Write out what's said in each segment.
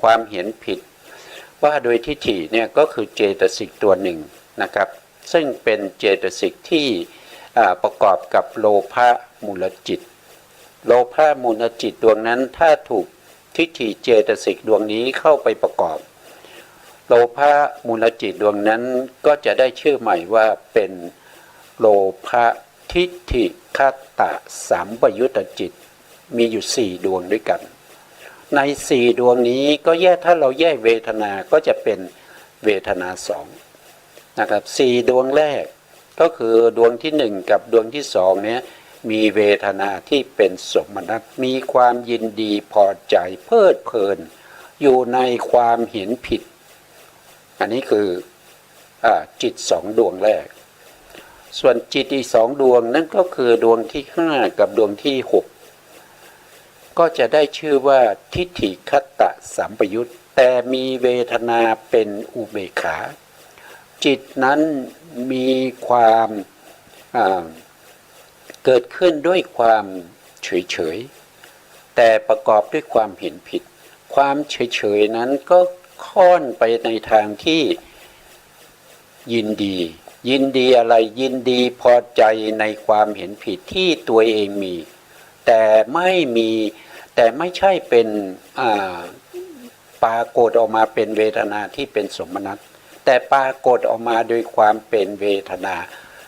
ความเห็นผิดว่าโดยทิฏฐิเนี่ยก็คือเจตสิกตัวหนึ่งนะครับซึ่งเป็นเจตสิกที่ประกอบกับโลภะมูลจิตโลภะมูลจิตดวงนั้นถ้าถูกทิฏฐิเจตสิกดวงนี้เข้าไปประกอบโลภะมูลจิตดวงนั้นก็จะได้ชื่อใหม่ว่าเป็นโลภะทิฏฐิคัตตะสัมปยุตตจิตมีอยู่4ดวงด้วยกันใน4ดวงนี้ก็ถ้าเราแยกเวทนาก็จะเป็นเวทนา2นะครับ4ดวงแรกก็คือดวงที่1กับดวงที่2เนี้ยมีเวทนาที่เป็นสมนัตมีความยินดีพอใจเพลิดเพลินอยู่ในความเห็นผิดอันนี้คือจิต2ดวงแรกส่วนจิตอีก2ดวงนั่นก็คือดวงที่5กับดวงที่6ก็จะได้ชื่อว่าทิฏฐิคัตตะสัมปยุตแต่มีเวทนาเป็นอุเบกขาจิตนั้นมีความเกิดขึ้นด้วยความเฉยๆแต่ประกอบด้วยความเห็นผิดความเฉยๆนั้นก็ค่อนไปในทางที่ยินดีอะไรยินดีพอใจในความเห็นผิดที่ตัวเองมีแต่ไม่ใช่เป็นปรากฏออกมาเป็นเวทนาที่เป็นสมนัตแต่ปรากฏออกมาโดยความเป็นเวทนา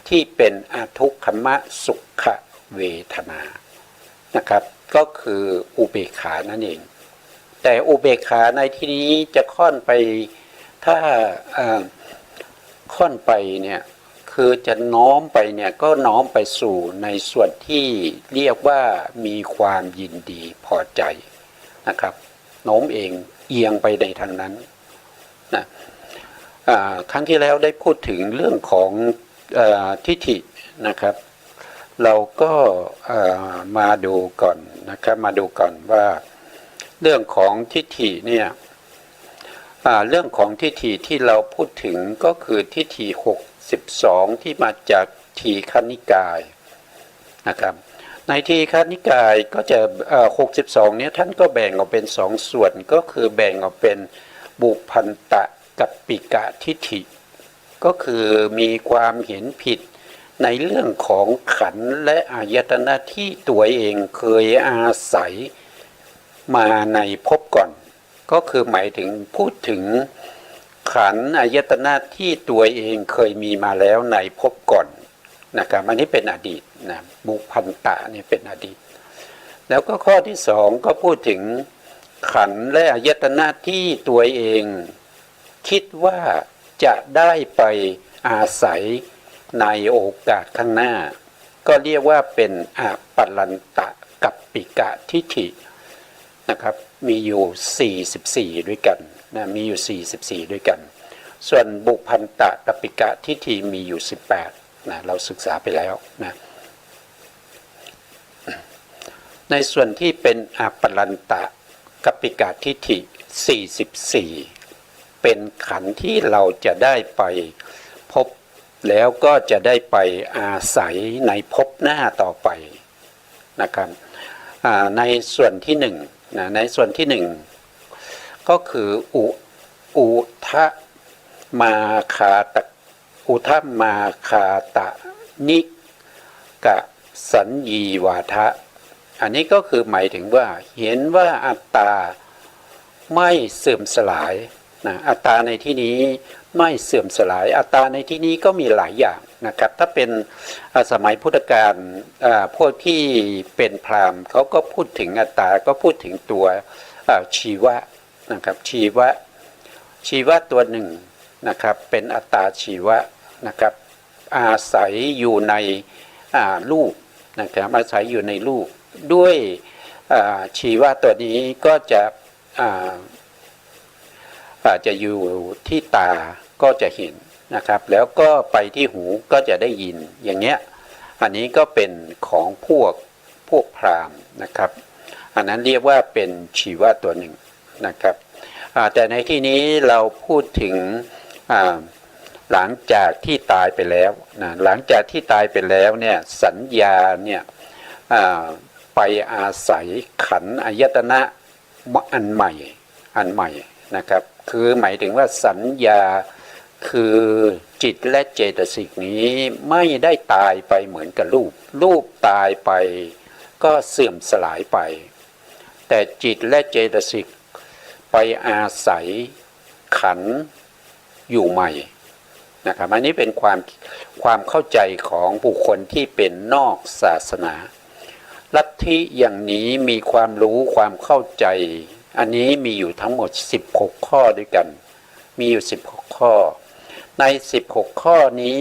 ที่เป็นอทุกขมสุขเวทนานะครับก็คืออุเบกขานั่นเองแต่อุเบกขาในที่นี้จะค่อนไปถ้าค่อนไปเนี่ยคือจะน้อมไปเนี่ยก็น้อมไปสู่ในส่วนที่เรียกว่ามีความยินดีพอใจนะครับโน้มเองเอียงไปในทางนั้นนะครั้งที่แล้วได้พูดถึงเรื่องของทิฏฐินะครับเราก็มาดูก่อนนะครับมาดูก่อนว่าเรื่องของทิฏฐิเนี่ยเรื่องของทิฏฐิที่เราพูดถึงก็คือทิฏฐิ62ที่มาจากทีฆนิกายนะครับในทีฆนิกายก็จะ62เนี่ยท่านก็แบ่งออกเป็น2ส่วนก็คือแบ่งออกเป็นบุพพันตะกัปปิกะทิฏฐิก็คือมีความเห็นผิดในเรื่องของขันธ์และอายตนะที่ตัวเองเคยอาศัยมาในภพก่อนก็คือหมายถึงพูดถึงขันธ์อายตนะที่ตัวเองเคยมีมาแล้วในภพก่อนนะครับอันนี้เป็นอดีตนะบุพพันตะนี่เป็นอดีตแล้วก็ข้อที่2ก็พูดถึงขันธ์และอายตนะที่ตัวเองคิดว่าจะได้ไปอาศัยในโอกาสข้างหน้าก็เรียกว่าเป็นอปัลลันตะกัปปิกะทิฏฐินะครับมีอยู่44ด้วยกันนะมีอยู่44ด้วยกันส่วนบุพพันตะกัปปิกะทิฏฐิมีอยู่18นะเราศึกษาไปแล้วนะในส่วนที่เป็นอปัลลันตะกัปปิกะทิฏฐิ44เป็นขันธ์ที่เราจะได้ไปพบแล้วก็จะได้ไปอาศัยในภพหน้าต่อไปนะครับในส่วนที่1นะในส่วนที่1ก็คืออุทะมาคาตะอุทะมาคาตะนิกะสัญญีวาทะอันนี้ก็คือหมายถึงว่าเห็นว่าอัตตาไม่เสื่อมสลายนะอัตตาในที่นี้ไม่เสื่อมสลายอัตตาในที่นี้ก็มีหลายอย่างนะครับถ้าเป็นสมัยพุทธกาลพวกที่เป็นพราหมณ์เขาก็พูดถึงอัตตาก็พูดถึงตัวชีวะนะครับชีวะตัวหนึ่งนะครับเป็นอัตตาชีวะนะครับอาศัยอยู่ในรูปนะครับอาศัยอยู่ในรูปด้วยชีวะตัวนี้ก็จะอยู่ที่ตาก็จะเห็นนะครับแล้วก็ไปที่หูก็จะได้ยินอย่างเงี้ยอันนี้ก็เป็นของพวกพราหมณ์นะครับอันนั้นเรียกว่าเป็นชีวะตัวหนึ่งนะครับแต่ในที่นี้เราพูดถึงหลังจากที่ตายไปแล้วนะหลังจากที่ตายไปแล้วเนี่ยสัญญาเนี่ยไปอาศัยขันธ์อายตนะอันใหม่ อันใหม่นะครับคือหมายถึงว่าสัญญาคือจิตและเจตสิกนี้ไม่ได้ตายไปเหมือนกับรูปตายไปก็เสื่อมสลายไปแต่จิตและเจตสิกไปอาศัยขันธ์อยู่ใหม่นะครับอันนี้เป็นความเข้าใจของบุคคลที่เป็นนอกศาสนาลัทธิอย่างนี้มีความรู้ความเข้าใจอันนี้มีอยู่ทั้งหมด16ข้อด้วยกันมีอยู่16ข้อใน16ข้อนี้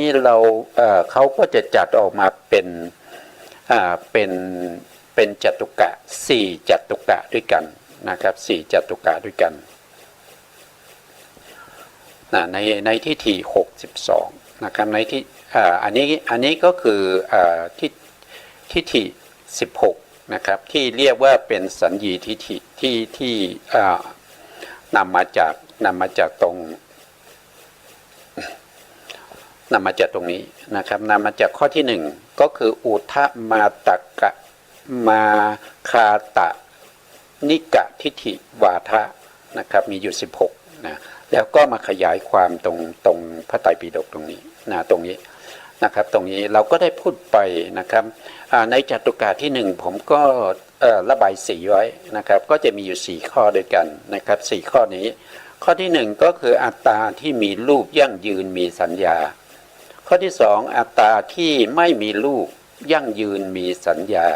เขาก็จะจัดออกมาเป็นจตุกะ4จตุกะด้วยกันนะครับ4จตุกะด้วยกันในทิฏฐิ62นะครับในที่อันนี้ก็คือทิฏฐิ16นะครับที่เรียกว่าเป็นสัญญีทิฏฐิที่นำมาจากตรงนี้นะครับนำมาจากข้อที่1ก็คืออุทะมาตกะมาคาตะนิกะทิฏฐิวาทะนะครับมีอยู่16นะแล้วก็มาขยายความตรงพระไตรปิฎกตรงนี้นะตรงนี้นะครับตรงนี้เราก็ได้พูดไปนะครับในจตุกะที่1ผมก็ระบายสีไว้นะครับก็จะมีอยู่4ข้อด้วยกันนะครับ4ข้อนี้ข้อที่1ก็คืออัตตาที่มีรูปยั่งยืนมีสัญญาข้อที่2อัตตาที่ไม่มีรูปยั่งยืนมีสัญญา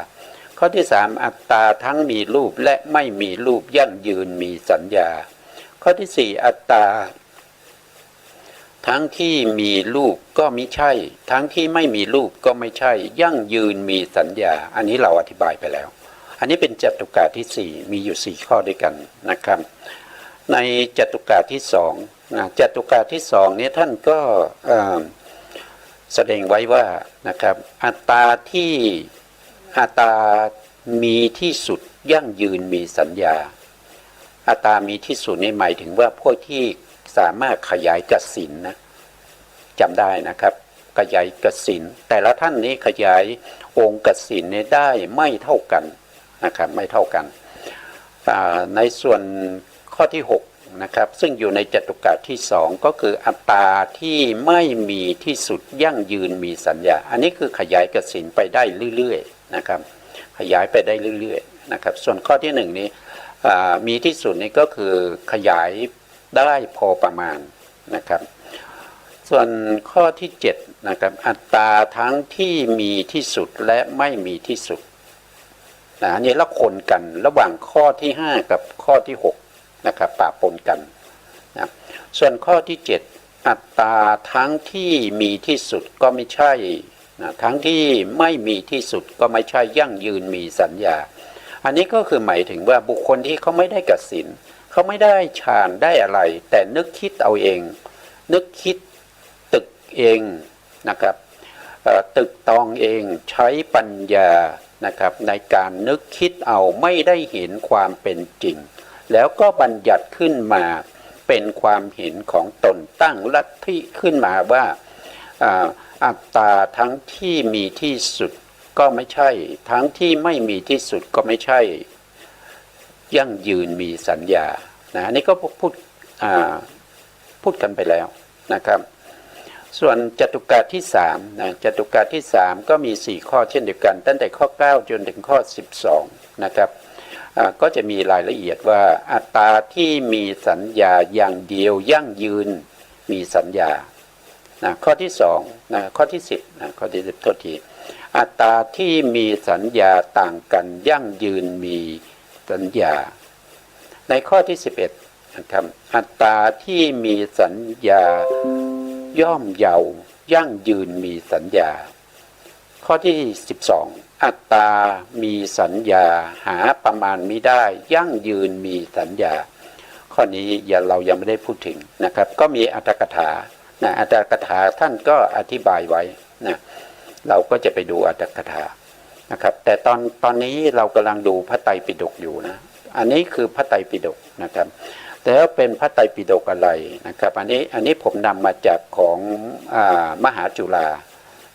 ข้อที่3อัตตาทั้งมีรูปและไม่มีรูปยั่งยืนมีสัญญาข้อที่4อัตตาทั้งที่มีรูปก็ไม่ใช่ทั้งที่ไม่มีรูปก็ไม่ใช่ยั่งยืนมีสัญญาอันนี้เราอธิบายไปแล้วอันนี้เป็นจตุกะที่4มีอยู่4ข้อด้วยกันนะครับในจตุกะที่2นะจตุกะที่2นี้ท่านก็แสดงไว้ว่านะครับอัตตามีที่สุดยั่งยืนมีสัญญาอัตตามีที่สุดนี่หมายถึงว่าพวกที่สามารถขยายกสิณนะจำได้นะครับขยายกสิณแต่ละท่านนี้ขยายองค์กสิณเนี่ยได้ไม่เท่ากันนะครับไม่เท่ากันในส่วนข้อที่6นะครับซึ่งอยู่ในจตุกะที่2ก็คืออัตตาที่ไม่มีที่สุดยั่งยืนมีสัญญาอันนี้คือขยายกสิณไปได้เรื่อยๆนะครับขยายไปได้เรื่อยๆนะครับส่วนข้อที่1นี้มีที่สุดนี่ก็คือขยายได้พอประมาณนะครับส่วนข้อที่7นะครับอัตตาทั้งที่มีที่สุดและไม่มีที่สุดอันนี้ละคนกันระหว่างข้อที่5กับข้อที่6นะครับปะปนกันนะส่วนข้อที่7อัตตาทั้งที่มีที่สุดก็ไม่ใช่นะทั้งที่ไม่มีที่สุดก็ไม่ใช่ยั่งยืนมีสัญญาอันนี้ก็คือหมายถึงว่าบุคคลที่เขาไม่ได้กสิณเขาไม่ได้ฌานได้อะไรแต่นึกคิดเอาเองนึกคิดตึกเองนะครับตึกตองเองใช้ปัญญานะครับในการนึกคิดเอาไม่ได้เห็นความเป็นจริงแล้วก็บัญญัติขึ้นมาเป็นความเห็นของตนตั้งลัทธิขึ้นมาว่าอัตตาทั้งที่มีที่สุดก็ไม่ใช่ทั้งที่ไม่มีที่สุดก็ไม่ใช่ยั่งยืนมีสัญญานะอันนี้ก็พูดกันไปแล้วนะครับส่วนจตุกะที่3นะจตุกะที่3ก็มี4ข้อเช่นเดียวกันตั้งแต่ข้อ9จนถึงข้อ12นะครับก็จะมีรายละเอียดว่าอัตตาที่มีสัญญาอย่างเดียวยั่งยืนมีสัญญานะข้อที่2นะข้อที่10นะข้อที่10โทษทีอัตตาที่มีสัญญาต่างกันยั่งยืนมีสัญญาในข้อที่11นะครับอัตตาที่มีสัญญาย่อมเยาว์ยั่งยืนมีสัญญาข้อที่12อัตตามีสัญญาหาประมาณมิได้ยั่งยืนมีสัญญาข้อนี้เรายังไม่ได้พูดถึงนะครับก็มีอัตถกถานะอัตถกถาท่านก็อธิบายไว้นะเราก็จะไปดูอัตถกถานะครับแต่ตอนนี้เรากำลังดูพระไตรปิฎกอยู่นะอันนี้คือพระไตรปิฎกนะครับแต่ว่าเป็นพระไตรปิฎกอะไรนะครับอันนี้ผมนำมาจากของมหาจุฬา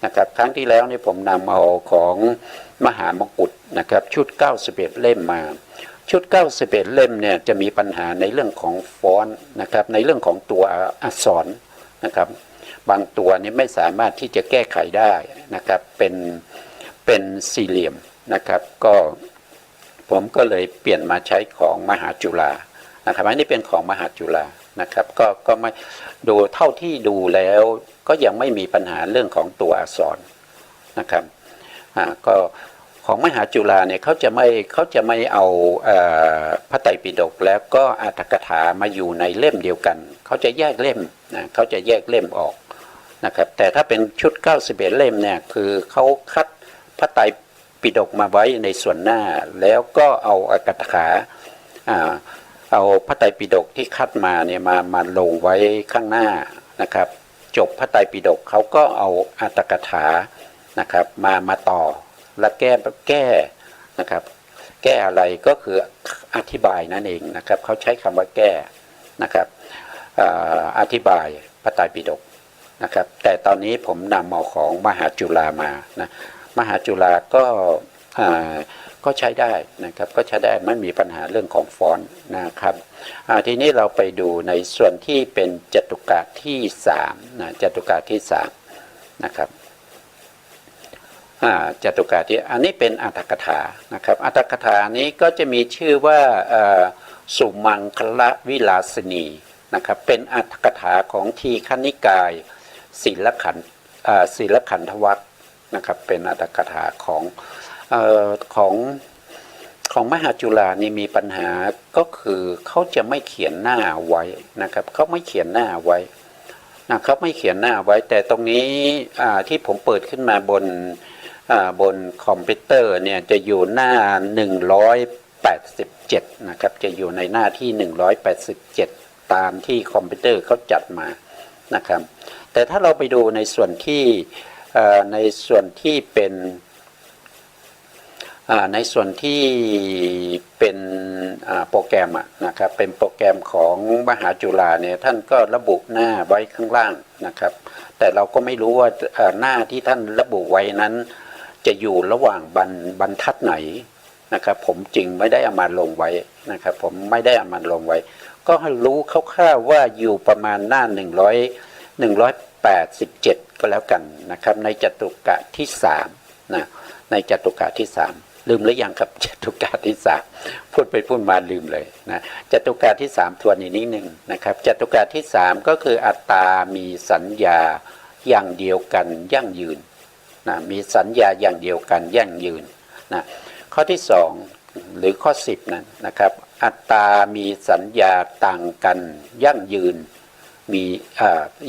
นะครับครั้งที่แล้วนี่ผมนำเอาของมหามกุฏนะครับชุด91เล่มมา ชุด91เล่มเนี่ยจะมีปัญหาในเรื่องของฟอนต์นะครับในเรื่องของตัวอักษรนะครับบางตัวนี้ไม่สามารถที่จะแก้ไขได้นะครับเป็นสี่เหลี่ยมนะครับก็ผมก็เลยเปลี่ยนมาใช้ของมหาจุฬานะครับอันนี้เป็นของมหาจุฬานะครับก็ไม่ดูเท่าที่ดูแล้วก็ยังไม่มีปัญหาเรื่องของตัวอักษรนะครับก็ของมหาจุฬาเนี่ยเขาจะไม่เอาพระไตรปิฎกแล้วก็อรรถกถามาอยู่ในเล่มเดียวกันเขาจะแยกเล่มนะเขาจะแยกเล่มออกนะครับแต่ถ้าเป็นชุด91เล่มเนี่ยคือเขาคัดพระไตรปิฎกมาไว้ในส่วนหน้าแล้วก็เอาอรรถกถาเอาพระไตรปิฎกที่คัดมาเนี่ยมาลงไว้ข้างหน้านะครับจบพระไตรปิฎกเขาก็เอาอรรถกถานะครับมาต่อและแก้นะครับแก้อะไรก็คืออธิบายนั่นเองนะครับเขาใช้คำว่าแก้นะครับอธิบายพระไตรปิฎกนะครับแต่ตอนนี้ผมนำเอาของมหาจุฬามานะมหาจุฬาก็ใช้ได้นะครับก็ใช้ได้ไม่มีปัญหาเรื่องของฟอนต์นะครับทีนี้เราไปดูในส่วนที่เป็นจตุกะที่3นะจตุกะที่3นะครับจตุกะที่อันนี้เป็นอรรถกถานะครับอรรถกถานี้ก็จะมีชื่อว่าสุมังคลวิลาสนีนะครับเป็นอรรถกถาของทีฆนิกายศีลขันธวรรคนะครับเป็นอรรถกถาของมหาจุฬานี่มีปัญหาก็คือเขาจะไม่เขียนหน้าไว้นะครับเขาไม่เขียนหน้าไว้นะครับไม่เขียนหน้าไว้แต่ตรงนี้ที่ผมเปิดขึ้นมาบนคอมพิวเตอร์เนี่ยจะอยู่หน้า187นะครับจะอยู่ในหน้าที่187ตามที่คอมพิวเตอร์เขาจัดมานะครับแต่ถ้าเราไปดูในส่วนที่เป็นโปรแกรมนะครับเป็นโปรแกรมของมหาจุฬาเนี่ยท่านก็ระบุหน้าไว้ข้างล่างนะครับแต่เราก็ไม่รู้ว่าหน้าที่ท่านระบุไว้นั้นจะอยู่ระหว่างบรรทัดไหนนะครับผมจึงไม่ได้เอามาลงไว้นะครับผมไม่ได้เอามาลงไว้ก็ให้รู้คร่าวๆว่าอยู่ประมาณหน้า187ก็แล้วกันนะครับในจตุกะที่3นะในจตุกะที่3ลืมหรือยังครับจตุกะที่3พูดไปพูดมาลืมเลยนะจตุกะที่3ทวนอีกนิดนึงนะครับจตุกะที่3ก็คืออัตตามีสัญญาอย่างเดียวกันยั่งยืนนะมีสัญญาอย่างเดียวกันยั่งยืนนะข้อที่2หรือข้อ10นั้นนะครับอัตตามีสัญญาต่างกันยั่งยืนมี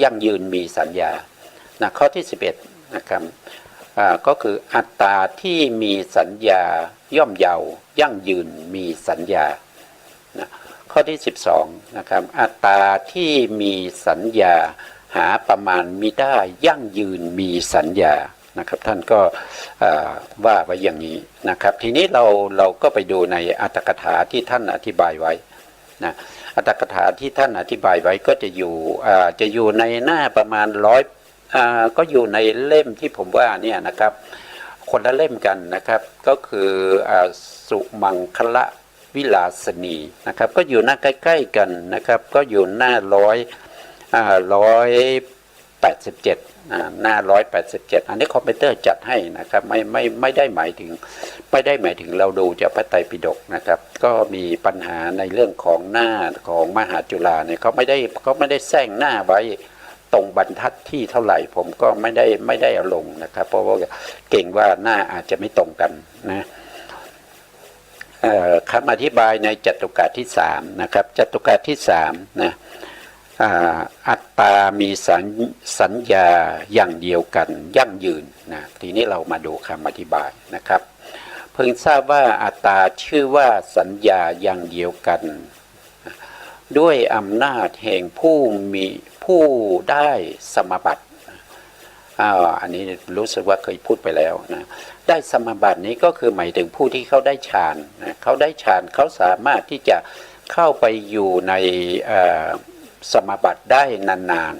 ยั่งยืนมีสัญญานะข้อที่11นะครับก็คืออัตตาที่มีสัญญาย่อมเยาว์ยั่งยืนมีสัญญานะข้อที่12นะครับอัตตาที่มีสัญญาหาประมาณมิได้ยั่งยืนมีสัญญานะครับท่านก็ว่าไว้อย่างนี้นะครับทีนี้เราก็ไปดูในอรรถกถาที่ท่านอธิบายไว้นะอรรถกถาที่ท่านอธิบายไว้ก็จะอยู่ในหน้าประมาณ100ก็อยู่ในเล่มที่ผมว่าเนี่ยนะครับคนละเล่มกันนะครับก็คือสุมังคละวิลาสนีนะครับก็อยู่หน้าใกล้ๆกันนะครับก็อยู่หน้า187หน้า187อันนี้คอมพิวเตอร์จัดให้นะครับไม่ได้หมายถึงเราดูจากพระไตรปิฎกนะครับก็มีปัญหาในเรื่องของหน้าของมหาจุฬาเนี่ยเขาไม่ได้แซงหน้าไว้ตรงบรรทัดที่เท่าไหร่ผมก็ไม่ได้เอาลงนะครับเพราะว่าเก่งว่าหน้าอาจจะไม่ตรงกันนะคำอธิบายในจตุกะที่3นะครับจตุกะที่3นะอัตตามีสัญญาอย่างเดียวกันยั่งยืนนะทีนี้เรามาดูคำอธิบายนะครับเพิ่งทราบว่าอัตตาชื่อว่าสัญญาอย่างเดียวกันด้วยอำนาจแห่งผู้ได้สมบัติอันนี้รู้สึกว่าเคยพูดไปแล้วนะได้สมบัตินี้ก็คือหมายถึงผู้ที่เขาได้ฌานนะเขาได้ฌานเขาสามารถที่จะเข้าไปอยู่ในสมบัติได้นาน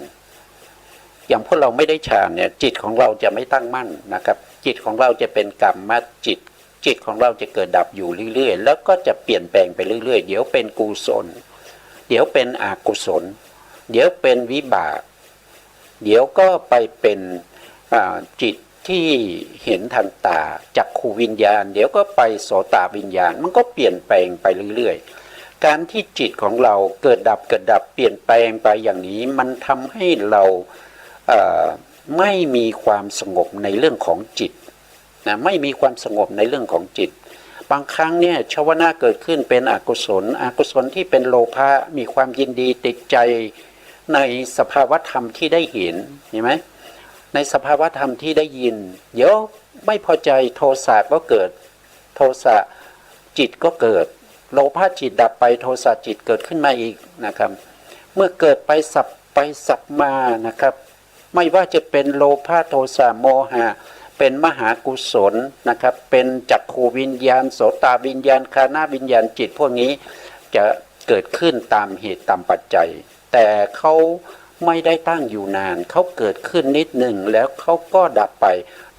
ๆอย่างพวกเราไม่ได้ฌานเนี่ยจิตของเราจะไม่ตั้งมั่นนะครับจิตของเราจะเป็นกรรมจิต จิตของเราจะเกิดดับอยู่เรื่อยๆแล้วก็จะเปลี่ยนแปลงไปเรื่อยๆเดี๋ยวเป็นกุศลเดี๋ยวเป็นอกุศลเดี๋ยวเป็นวิบากเดี๋ยวก็ไปเป็นจิตที่เห็นทันตาจักขูวิญญาณเดี๋ยวก็ไปโสตวิญญาณมันก็เปลี่ยนแปลงไปเรื่อยๆการที่จิตของเราเกิดดับเปลี่ยนแปลงไปอย่างนี้มันทำให้เราไม่มีความสงบในเรื่องของจิตนะไม่มีความสงบในเรื่องของจิตบางครั้งเนี่ยชวนะเกิดขึ้นเป็นอกุศลที่เป็นโลภะมีความยินดีติดใจในสภาวธรรมที่ได้เห็นไหมในสภาวธรรมที่ได้ยินเดี๋ยวไม่พอใจโทสะก็เกิดโทสะจิตก็เกิดโลภะจิตดับไปโทสะจิตเกิดขึ้นมาอีกนะครับเมื่อเกิดไปสับมานะครับไม่ว่าจะเป็นโลภะโทสะโมหะเป็นมหากุศลนะครับเป็นจักขูวิญญาณโสตวิญญาณคานาวิญญาณจิตพวกนี้จะเกิดขึ้นตามเหตุตามปัจจัยแต่เขาไม่ได้ตั้งอยู่นานเขาเกิดขึ้นนิดหนึ่งแล้วเขาก็ดับไป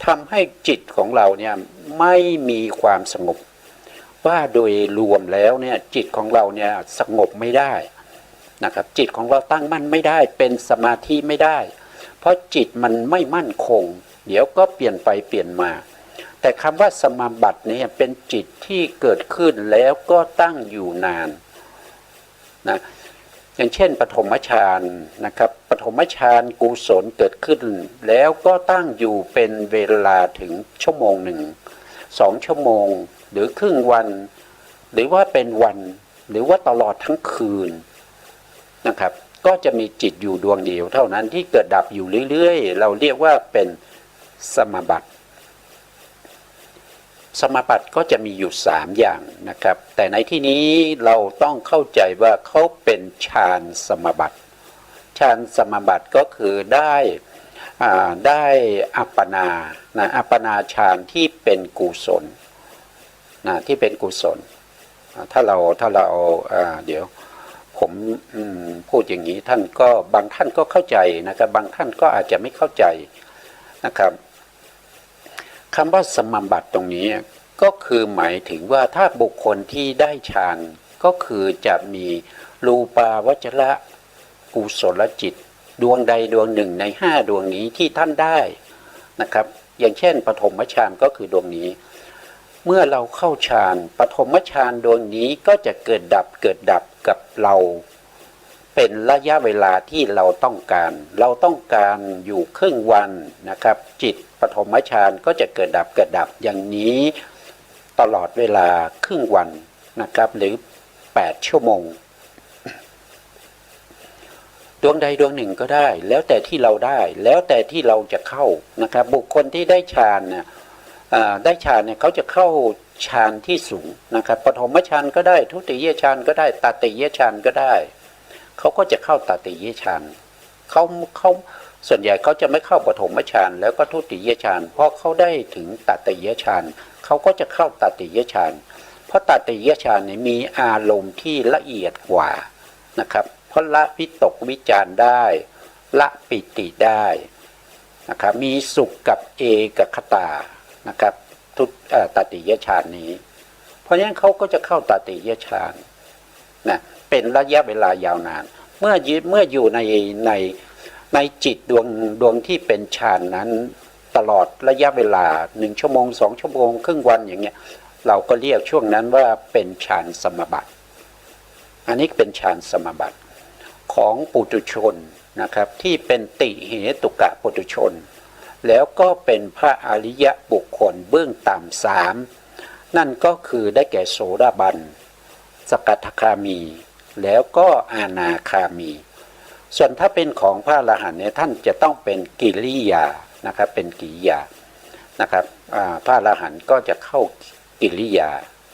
ทำให้จิตของเราเนี่ยไม่มีความสงบว่าโดยรวมแล้วเนี่ยจิตของเราเนี่ยสงบไม่ได้นะครับจิตของเราตั้งมั่นไม่ได้เป็นสมาธิไม่ได้เพราะจิตมันไม่มั่นคงเดี๋ยวก็เปลี่ยนไปเปลี่ยนมาแต่คำว่าสมาบัติเนี่ยเป็นจิตที่เกิดขึ้นแล้วก็ตั้งอยู่นานนะอย่างเช่นปฐมฌานนะครับปฐมฌานกุศลเกิดขึ้นแล้วก็ตั้งอยู่เป็นเวลาถึงชั่วโมงหนึ่ง2 ชั่วโมงหรือครึ่งวันหรือว่าเป็นวันหรือว่าตลอดทั้งคืนนะครับก็จะมีจิตอยู่ดวงเดียวเท่านั้นที่เกิดดับอยู่เรื่อยๆเราเรียกว่าเป็นสมาบัติสมาบัติก็จะมีอยู่3อย่างนะครับแต่ในที่นี้เราต้องเข้าใจว่าเขาเป็นฌานสมาบัติฌานสมาบัติก็คือได้อัปปนานะอัปปนาฌานที่เป็นกุศลนะที่เป็นกุศลถ้าเราเดี๋ยวผมพูดอย่างนี้ท่านก็บางท่านก็เข้าใจนะครับบางท่านก็อาจจะไม่เข้าใจนะครับคำว่าสมาบัติตรงนี้ก็คือหมายถึงว่าถ้าบุคคลที่ได้ฌานก็คือจะมีรูปาวจระกุศลจิตดวงใดดวงหนึ่งใน5ดวงนี้ที่ท่านได้นะครับอย่างเช่นปฐมฌานก็คือดวงนี้เมื่อเราเข้าฌานปฐมฌานดวงนี้ก็จะเกิดดับกับเราเป็นระยะเวลาที่เราต้องการอยู่ครึ่งวันนะครับจิตปฐมฌานก็จะเกิดดับอย่างนี้ตลอดเวลาครึ่งวันนะครับหรือ8 ชั่วโมงดวงใดดวงหนึ่งก็ได้แล้วแต่ที่เราได้แล้วแต่ที่เราจะเข้านะครับบุคคลที่ได้ฌานเนี่ยเขาจะเข้าฌานที่สูงนะครับปฐมฌานก็ได้ทุติยฌานก็ได้ตติยฌานก็ได้เขาก็จะเข้าตติยฌานเขาส่วนใหญ่เขาจะไม่เข้าปฐมฌานแล้วก็ทุติยฌานเพราะเขาได้ถึงตติยฌานเขาก็จะเข้าตติยฌานเพราะตติยฌานนี่มีอารมณ์ที่ละเอียดกว่านะครับเพราะละวิตกวิจารได้ละปิติได้นะครับมีสุขกับเอกคตานะครับทุกตติยฌานนี้เพราะฉะนั้นเขาก็จะเข้าตติยฌานนะเป็นระยะเวลายาวนานเมื่ออยู่ในจิตดวงที่เป็นฌานนั้นตลอดระยะเวลา1 ชั่วโมง2 ชั่วโมงครึ่งวันอย่างเงี้ยเราก็เรียกช่วงนั้นว่าเป็นฌานสมาบัติอันนี้เป็นฌานสมาบัติของปุถุชนนะครับที่เป็นติเหตุกะปุถุชนแล้วก็เป็นพระอริยะบุคคลเบื้องต่ำ3นั่นก็คือได้แก่โสดาบันสกทาคามีแล้วก็อนาคามีส่วนถ้าเป็นของพระอรหันต์เนี่ยท่านจะต้องเป็นกิริยานะครับเป็นกิริยานะครับพระอรหันต์ก็จะเข้ากิริยา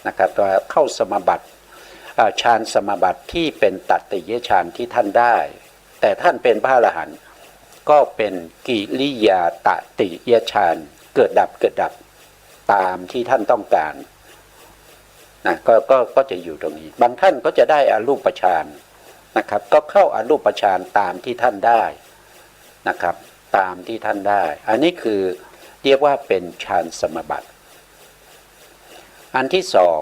นะครับเข้าสมาบัติฌานสมาบัติที่เป็นตัตติยฌานที่ท่านได้แต่ท่านเป็นพระอรหันต์ก็เป็นกิริยาตติยฌานเกิดดับตามที่ท่านต้องการนะก็จะอยู่ตรงนี้บางท่านก็จะได้อรูปฌานนะครับก็เข้าอรูปฌานตามที่ท่านได้นะครับตามที่ท่านได้อันนี้คือเรียกว่าเป็นฌานสมาบัติ อันที่สอง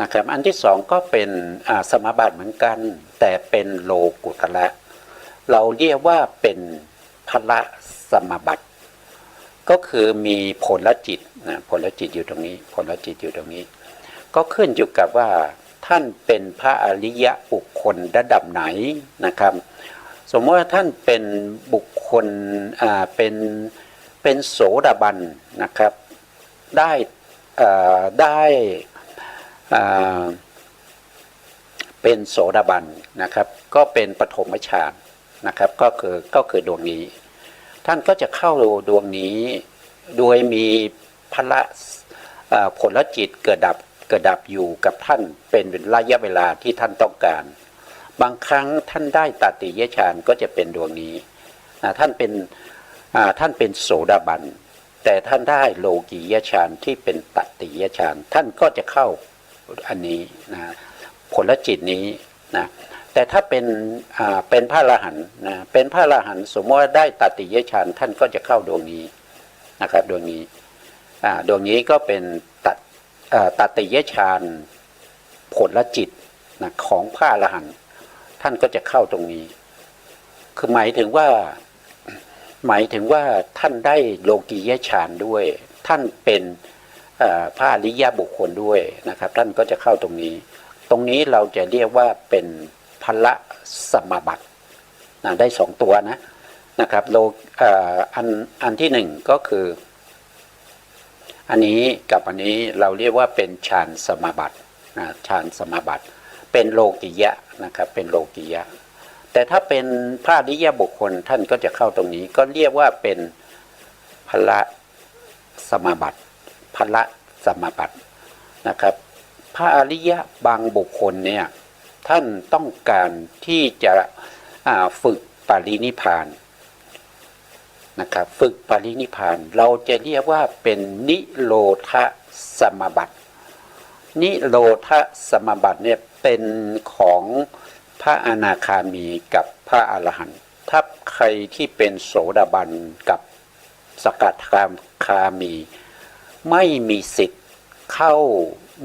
นะครับอันที่สองก็เป็นสมาบัติเหมือนกันแต่เป็นโลกุตระเราเรียกว่าเป็นพละสมาบัติก็คือมีผลจิตนะผลจิตอยู่ตรงนี้ผลจิตอยู่ตรงนี้ก็ขึ้นอยู่กับว่าท่านเป็นพระอริยะบุคคลระดับไหนนะครับสมมติว่าท่านเป็นบุคคลเป็นโสดาบันนะครับได้เป็นโสดาบันนะครับก็เป็นปฐมฌานนะครับก็คือดวงนี้ท่านก็จะเข้าดวงนี้โดยมีพละผลจิตเกิดดับอยู่กับท่านเป็นระยะเวลาที่ท่านต้องการบางครั้งท่านได้ตติยฌานก็จะเป็นดวงนี้ท่านเป็นโสดาบันแต่ท่านได้โลกียฌานที่เป็นตติยฌานท่านก็จะเข้าอันนี้นะผลจิตนี้นะแต่ถ้าเป็นพระอรหันต์นะเป็นพระอรหันต์สมมติว่าได้ตติยฌานท่านก็จะเข้าดวงนี้นะครับดวงนี้ก็เป็นตติยฌานผลจิตนะของพระอรหันต์ท่านก็จะเข้าตรงนี้คือหมายถึงว่าท่านได้โลกียฌานด้วยท่านเป็นพระอริยบุคคลด้วยนะครับท่านก็จะเข้าตรงนี้เราจะเรียกว่าเป็นพละสมาบัติได้สองตัวนะครับอันที่หนึ่งก็คืออันนี้กับอันนี้เราเรียกว่าเป็นฌานสมาบัติฌานสมาบัติเป็นโลกิยะนะครับเป็นโลกิยะแต่ถ้าเป็นพระอริยบุคคลท่านก็จะเข้าตรงนี้ก็เรียกว่าเป็นพละสมาบัติพละสมาบัตินะครับพระอริยะบางบุคคลเนี่ยท่านต้องการที่จะฝึกปรินิพพานนะครับฝึกปรินิพพานเราจะเรียกว่าเป็นนิโรธสมาบัตินิโรธสมาบัติเนี่ยเป็นของพระอนาคามีกับพระอรหันต์ถ้าใครที่เป็นโสดาบันกับสกัดคามีไม่มีสิทธิ์เข้า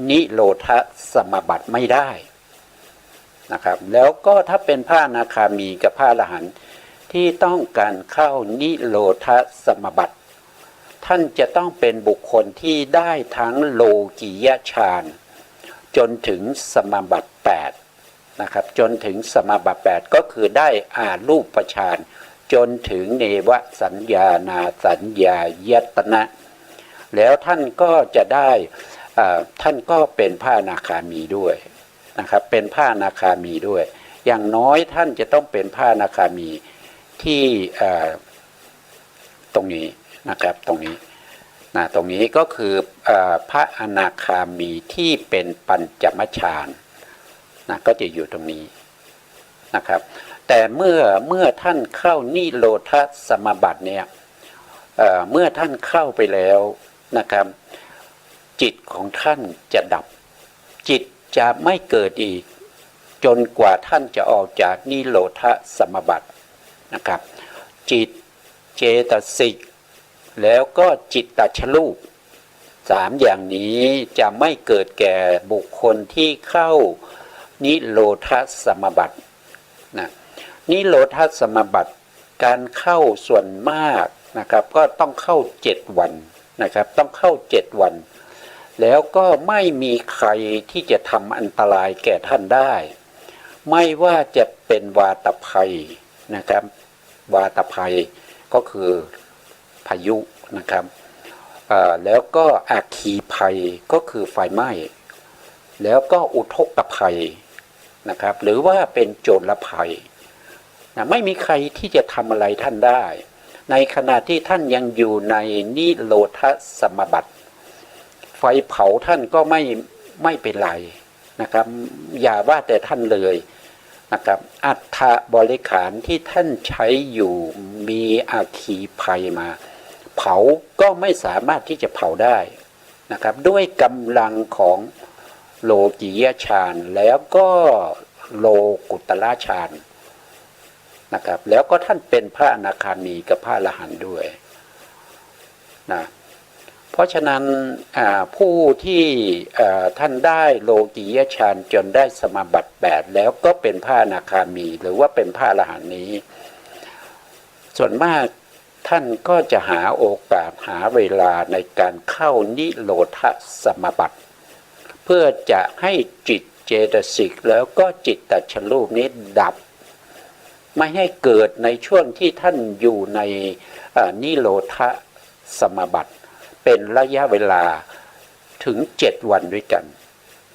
นิโรธสมาบัติไม่ได้นะครับแล้วก็ถ้าเป็นพระอนาคามีกับพระอรหันต์ที่ต้องการเข้านิโรธสมาบัติท่านจะต้องเป็นบุคคลที่ได้ทั้งโลกียฌานจนถึงสมาบัติ8นะครับจนถึงสมาบัติ8ก็คือได้อารูปฌานจนถึงเนวสัญญานาสัญญายตนะแล้วท่านก็จะได้ท่านก็เป็นพระอนาคามีด้วยนะครับเป็นพระอนาคามีด้วยอย่างน้อยท่านจะต้องเป็นพระอนาคามีที่ตรงนี้นะครับตรงนี้ก็คือพระอนาคามีที่เป็นปัญจมฌานก็จะอยู่ตรงนี้นะครับแต่เมื่อท่านเข้านิโรธสมาบัติเนี่ยเมื่อท่านเข้าไปแล้วนะครับจิตของท่านจะดับจิตจะไม่เกิดอีกจนกว่าท่านจะออกจากนิโรธสมาบัตินะครับจิตเจตสิกแล้วก็จิตตชรูป3อย่างนี้จะไม่เกิดแก่บุคคลที่เข้านิโรธสมาบัตินะนิโรธสมาบัติการเข้าส่วนมากนะครับก็ต้องเข้า7วันนะครับต้องเข้า7วันแล้วก็ไม่มีใครที่จะทำอันตรายแก่ท่านได้ไม่ว่าจะเป็นวาตภัยนะครับวาตภัยก็คือพายุนะครับแล้วก็อัคคีภัยก็คือไฟไหม้แล้วก็อุทกภัยนะครับหรือว่าเป็นโจรภัยไม่มีใครที่จะทำอะไรท่านได้ในขณะที่ท่านยังอยู่ในนิโรธสมาบัติไฟเผาท่านก็ไม่เป็นไรนะครับอย่าว่าแต่ท่านเลยนะครับอัฏฐบริขารที่ท่านใช้อยู่มีอัคคีภัยมาเผาก็ไม่สามารถที่จะเผาได้นะครับด้วยกำลังของโลกียฌานแล้วก็โลกุตละฌานนะครับแล้วก็ท่านเป็นพระอนาคามีกับพระอรหันต์ด้วยนะเพ เพราะฉะนั้นผู้ที่ท่านได้โลกียฌานจนได้สมาบัติ8แล้วก็เป็นพระอนาคามีหรือว่าเป็นพระอรหันต์นี้ส่วนมากท่านก็จะหาโอกาสหาเวลาในการเข้านิโรธสมาบัติเพื่อจะให้จิตเจตสิกแล้วก็จิตตัชรูปนี้ดับไม่ให้เกิดในช่วงที่ท่านอยู่ในนิโรธสมาบัติเป็นระยะเวลาถึง7วันด้วยกัน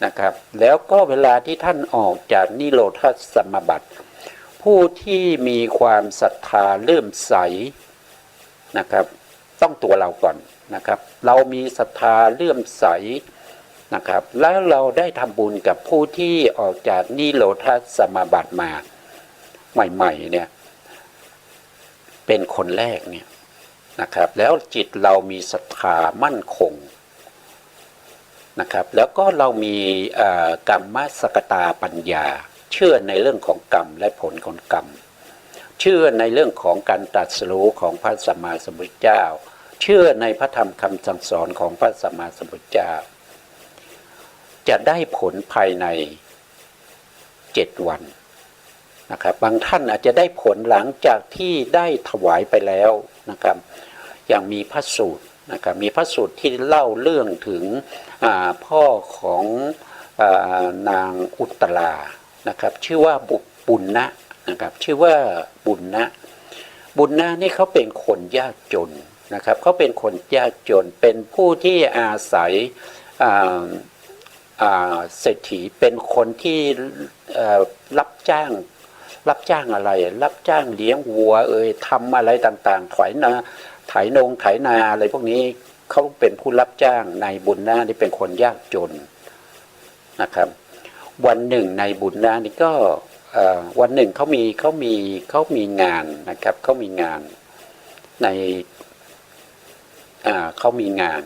นะครับแล้วก็เวลาที่ท่านออกจากนิโรธสมาบัติผู้ที่มีความศรัทธาเลื่อมใสนะครับต้องตัวเราก่อนนะครับเรามีศรัทธาเลื่อมใสนะครับแล้วเราได้ทำบุญกับผู้ที่ออกจากนิโรธสมาบัติมาใหม่ๆเนี่ยเป็นคนแรกเนี่ยนะครับแล้วจิตเรามีศรัทธามั่นคงนะครับแล้วก็เรามีกรรมสกตาปัญญาเชื่อในเรื่องของกรรมและผลของกรรมเชื่อในเรื่องของการตรัสรู้ของพระสัมมาสัมพุทธเจ้าเชื่อในพระธรรมคำสั่งสอนของพระสัมมาสัมพุทธเจ้าจะได้ผลภายใน7วันนะครับบางท่านอาจจะได้ผลหลังจากที่ได้ถวายไปแล้วนะครับอย่างมีพระสูตรนะครับมีพระสูตรที่เล่าเรื่องถึงพ่อของนางอุตตรานะครับชื่อว่าบุญนะนะครับชื่อว่าบุญนะนี่เขาเป็นคนยากจนนะครับเขาเป็นคนยากจนเป็นผู้ที่อาศัยเศรษฐีเป็นคนที่รับจ้างอะไรรับจ้างเลี้ยงวัวทำอะไรต่างๆไถนาอะไรพวกนี้เขาเป็นผู้รับจ้างในบุญนานี่เป็นคนยากจนนะครับวันหนึ่งในบุญนานี่ก็วันหนึ่งเขามีงานนะครับเขามีงานในเขามีงาน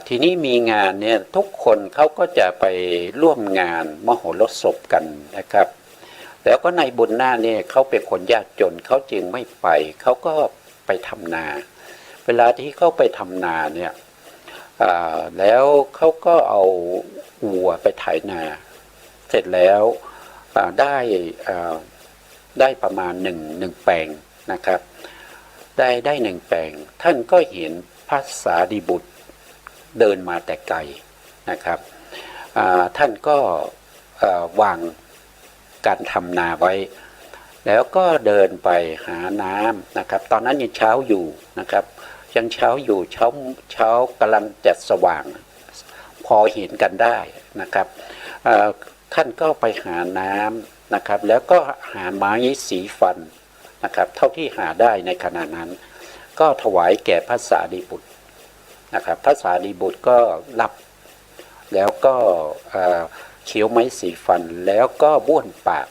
ทีนี้มีงานเนี่ยทุกคนเขาก็จะไปร่วมงานมโหรสพกันนะครับแล้วก็ในบุญนาเนี่ยเขาเป็นคนยากจนเขาจึงไม่ไปเขาก็ไปทำนาเวลาที่เขาไปทำนาเนี่ยแล้วเขาก็เอาวัวไปไถนาเสร็จแล้วได้ประมาณหนึ่งแปลงนะครับได้หนึ่งแปลงท่านก็เห็นพระสารีบุตรเดินมาแต่ไกลนะครับท่านก็วางการทำนาไว้แล้วก็เดินไปหาน้ำนะครับตอนนั้นยังเช้าอยู่นะครับยังเช้าอยู่เช้ากำลังจะสว่างพอเห็นกันได้นะครับท่านก็ไปหาน้ำนะครับแล้วก็หาไม้สีฟันนะครับเท่าที่หาได้ในขณะนั้นก็ถวายแก่พระสารีบุตรนะครับพระสารีบุตรก็รับแล้วก็เคี้ยวไม้สีฟันแล้วก็บ้วนปาก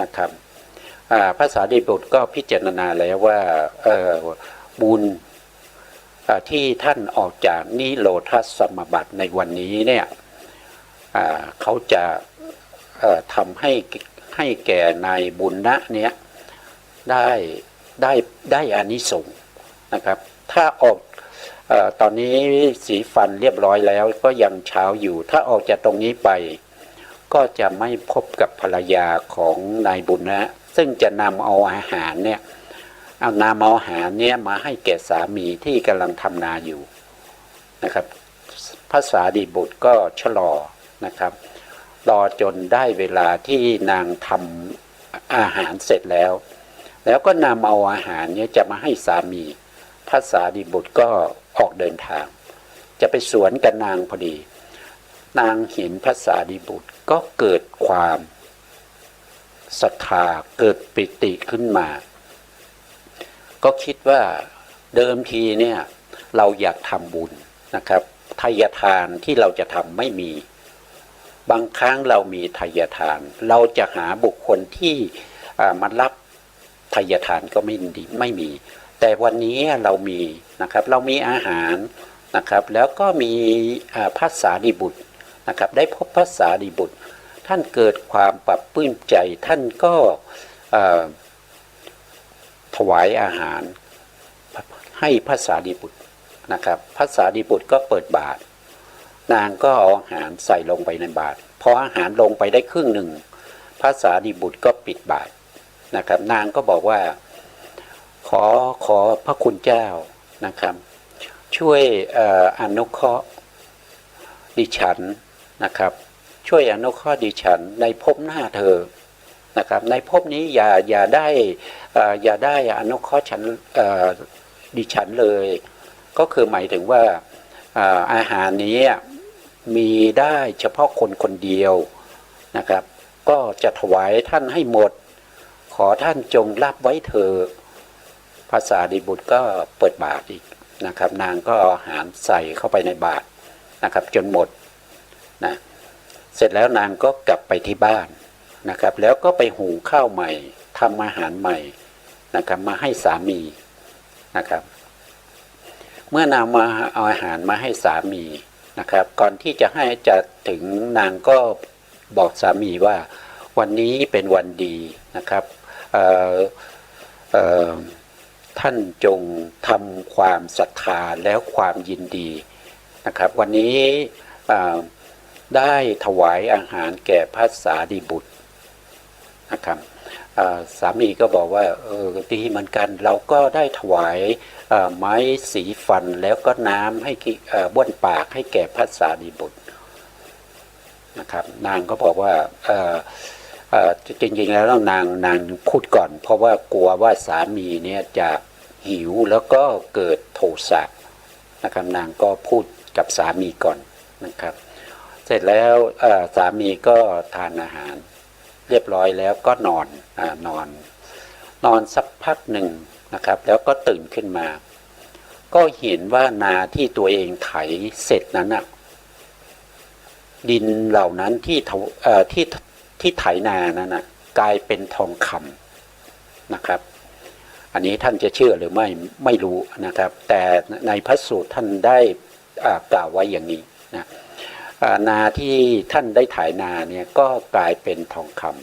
นะครับพระสารีบุตรก็พิจารณาแล้วว่าบุญที่ท่านออกจากนิโรธสมาบัติในวันนี้เนี่ยเขาจะทำให้แก่นายบุญนะเนี้ยได้อานิสงส์นะครับถ้าออกตอนนี้สีฟันเรียบร้อยแล้วก็ยังเช้าอยู่ถ้าออกจากตรงนี้ไปก็จะไม่พบกับภรรยาของนายบุญนะซึ่งจะนำเอาอาหารเนี่ยมาให้แก่สามีที่กำลังทำนาอยู่นะครับพระสารีบุตรก็ชะลอนะครับรอจนได้เวลาที่นางทำอาหารเสร็จแล้วก็นำเอาอาหารนี้จะมาให้สามีพระสารีบุตรก็ออกเดินทางจะไปสวนกับนางพอดีนางเห็นพระสารีบุตรก็เกิดความศรัทธาเกิดปิติขึ้นมาก็คิดว่าเดิมทีเนี่ยเราอยากทำบุญนะครับทายทานที่เราจะทำไม่มีบางครั้งเรามีทายทานเราจะหาบุคคลที่มารับทายทานก็ไม่มีแต่วันนี้เรามีนะครับเรามีอาหารนะครับแล้วก็มีพระสารีบุตรนะครับได้พบพระสารีบุตรท่านเกิดความปรับปลื้มใจท่านก็ถวายอาหารให้พระสารีบุตร นะครับพระสารีบุตรก็เปิดบาตรนางก็เอาอาหารใส่ลงไปในบาตรพออาหารลงไปได้ครึ่งหนึ่งพระสารีบุตรก็ปิดบาตรนะครับนางก็บอกว่าขอพระคุณเจ้านะครับช่วยอนุเคราะห์ดิฉันนะครับช่วยอนุเคราะห์ดิฉันในภพหน้าเธอนะครับในภพนี้อย่าได้อนุเคราะห์ฉันดิฉันเลยก็คือหมายถึงว่าอาหารนี้มีได้เฉพาะคนคนเดียวนะครับก็จะถวายท่านให้หมดขอท่านจงรับไว้เถอะพระสารีบุตรก็เปิดบาตรอีกนะครับนางก็เอาอาหารใส่เข้าไปในบาตรนะครับจนหมดนะเสร็จแล้วนางก็กลับไปที่บ้านนะครับแล้วก็ไปหุงข้าวใหม่ทำอาหารใหม่นะครับมาให้สามีนะครับเมื่อนางมาเอาอาหารมาให้สามีนะครับก่อนที่จะถึงนางก็บอกสามีว่าวันนี้เป็นวันดีนะครับท่านจงทำความศรัทธาแล้วความยินดีนะครับวันนี้ได้ถวายอาหารแก่พระสารีบุตรนะครับสามีก็บอกว่าดีเหมือนกันเราก็ได้ถวายไม้สีฟันแล้วก็น้ำให้บ้วนปากให้แก่พระสารีบุตรนะครับนางก็บอกว่าจริงๆแล้วนางพูดก่อนเพราะว่ากลัวว่าสามีเนี่ยจะหิวแล้วก็เกิดโทสะนะครับนางก็พูดกับสามีก่อนนะครับเสร็จแล้วสามีก็ทานอาหารเรียบร้อยแล้วก็นอนสักพักหนึ่งนะครับแล้วก็ตื่นขึ้นมาก็เห็นว่านาที่ตัวเองไถเสร็จนั้นน่ะดินเหล่านั้นที่ไถนานั้นน่ะกลายเป็นทองคำนะครับอันนี้ท่านจะเชื่อหรือไม่รู้นะครับแต่ในพระสูตรท่านได้กล่าวไว้อย่างนี้นะนาที่ท่านได้ไถนาเนี่ยก็กลายเป็นทองคำ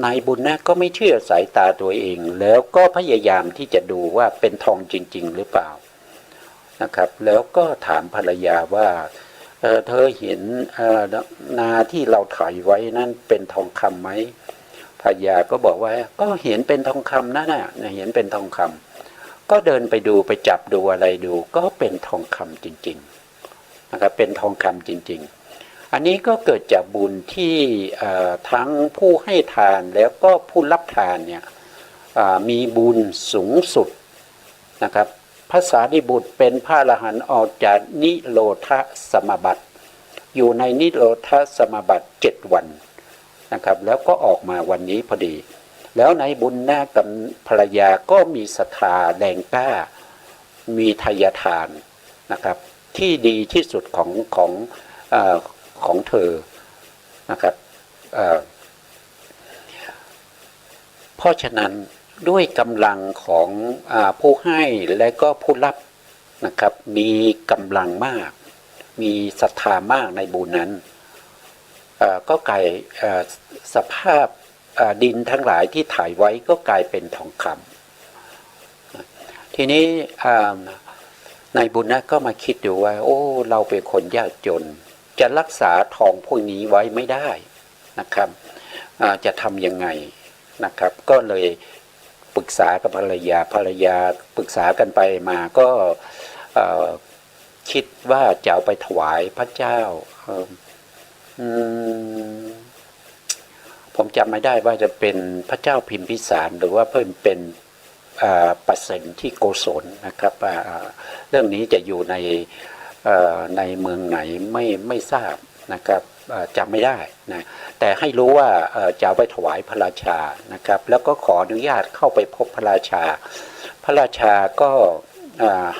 นายบุญนะก็ไม่เชื่อสายตาตัวเองแล้วก็พยายามที่จะดูว่าเป็นทองจริงๆหรือเปล่านะครับแล้วก็ถามภรรยาว่าเธอเห็นนาที่เราไถไว้นั้นเป็นทองคำไหมภรรยาก็บอกว่าก็เห็นเป็นทองคำนั่นน่ะเห็นเป็นทองคำก็เดินไปดูไปจับดูอะไรดูก็เป็นทองคำจริงๆนะครับเป็นทองคำจริงๆอันนี้ก็เกิดจากบุญที่ทั้งผู้ให้ทานแล้วก็ผู้รับทานเนี่ยมีบุญสูงสุดนะครับพระสารีบุตรเป็นพระอรหันต์ออกจากนิโรธสมาบัติอยู่ในนิโรธสมาบัติ7 วันนะครับแล้วก็ออกมาวันนี้พอดีแล้วในบุญหน้ากับภรรยาก็มีศรัทธาแรงกล้ามีทายทานนะครับที่ดีที่สุดของเธอนะครับเพราะฉะนั้นด้วยกำลังของผู้ให้และก็ผู้รับนะครับมีกำลังมากมีศรัทธามากในบุญนั้นก็กลายสภาพดินทั้งหลายที่ถ่ายไว้ก็กลายเป็นทองคำทีนี้นายบุญนะก็มาคิดดูว่าโอ้เราเป็นคนยากจนจะรักษาทองพวกนี้ไว้ไม่ได้นะครับจะทำยังไงนะครับก็เลยปรึกษากับภรรยาปรึกษากันไปมาก็คิดว่าจะเอาไปถวายพระเจ้าผมจำไม่ได้ว่าจะเป็นพระเจ้าพิมพิสารหรือว่าเพิ่มเป็นปัสสินที่โกศลนะครับเรื่องนี้จะอยู่ในเมืองไหนไม่ทราบนะครับจำไม่ได้นะแต่ให้รู้ว่าจะเอาไปถวายพระราชานะครับแล้วก็ขออนุญาตเข้าไปพบพระราชาพระราชาก็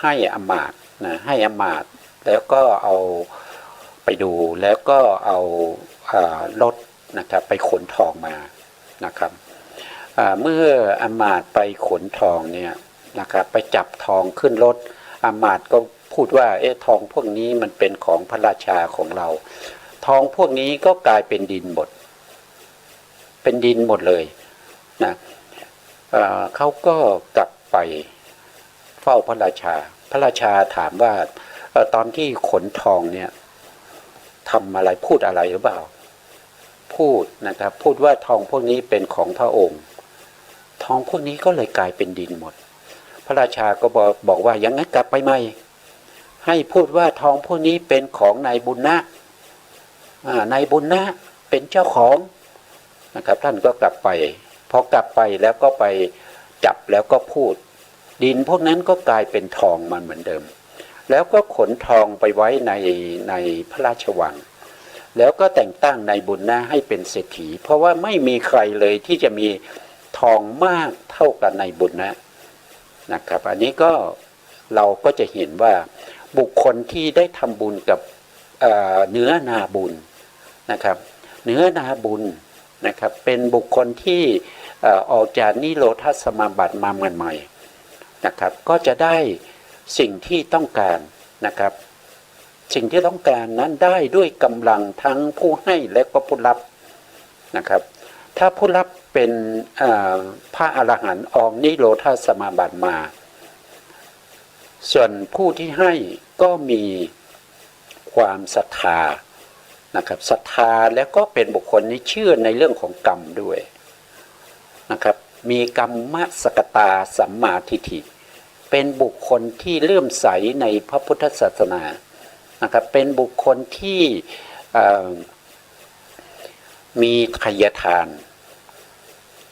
ให้อมาตย์นะให้อมาตย์แล้วก็เอาไปดูแล้วก็เอารถนะครับไปขนทองมานะครับเมื่ออมาตย์ไปขนทองเนี่ยนะครับไปจับทองขึ้นรถอมาตย์ก็พูดว่าทองพวกนี้มันเป็นของพระราชาของเราทองพวกนี้ก็กลายเป็นดินหมดเลยนะเขาก็กลับไปเฝ้าพระราชา พระราชาถามว่าตอนที่ขนทองเนี่ยทำอะไรพูดอะไรหรือเปล่าพูดนะครับพูดว่าทองพวกนี้เป็นของพระองค์ทองพวกนี้ก็เลยกลายเป็นดินหมดพระราชาก็บอกว่าอย่างนั้นกลับไปไหมให้พูดว่าทองพวกนี้เป็นของนายบุญนะนายบุญนะเป็นเจ้าของนะครับท่านก็กลับไปพอกลับไปแล้วก็ไปจับแล้วก็พูดดินพวกนั้นก็กลายเป็นทองมันเหมือนเดิมแล้วก็ขนทองไปไว้ในพระราชวังแล้วก็แต่งตั้งนายบุญนะให้เป็นเศรษฐีเพราะว่าไม่มีใครเลยที่จะมีทองมากเท่ากับนายบุญนะครับอันนี้ก็เราก็จะเห็นว่าบุคคลที่ได้ทำบุญกับเนื้อนาบุญนะครับเนื้อนาบุญนะครับเป็นบุคคลที่ออกจากนิโรธสมาบัติมาใหม่ๆนะครับก็จะได้สิ่งที่ต้องการนะครับสิ่งที่ต้องการนั้นได้ด้วยกำลังทั้งผู้ให้และก็ผู้รับนะครับถ้าผู้รับเป็นพระอรหันต์ออกนิโรธสมาบัติมาส่วนผู้ที่ให้ก็มีความศรัทธานะครับศรัทธาแล้วก็เป็นบุคคลที่เชื่อในเรื่องของกรรมด้วยนะครับมีกรรมสกตาสัมมาทิฏฐิเป็นบุคคลที่เลื่อมใสในพระพุทธศาสนานะครับเป็นบุคคลที่มีทายทาน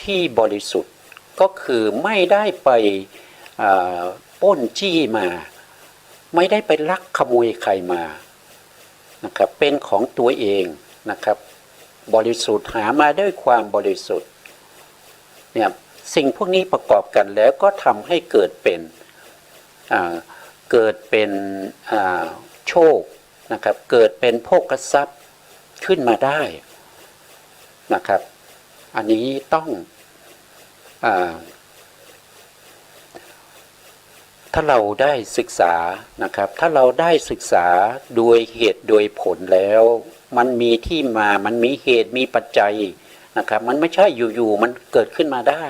ที่บริสุทธิ์ก็คือไม่ได้ไปปล้นจี้มาไม่ได้ไปลักขโมยใครมานะครับเป็นของตัวเองนะครับบริสุทธิ์หามาด้วยความบริสุทธิ์เนี่ยสิ่งพวกนี้ประกอบกันแล้วก็ทำให้เกิดเป็นโชคนะครับเกิดเป็นโภคทรัพย์ขึ้นมาได้นะครับอันนี้ต้องถ้าเราได้ศึกษานะครับถ้าเราได้ศึกษาโดยเหตุโดยผลแล้วมันมีที่มามันมีเหตุมีปัจจัยนะครับมันไม่ใช่อยู่ๆมันเกิดขึ้นมาได้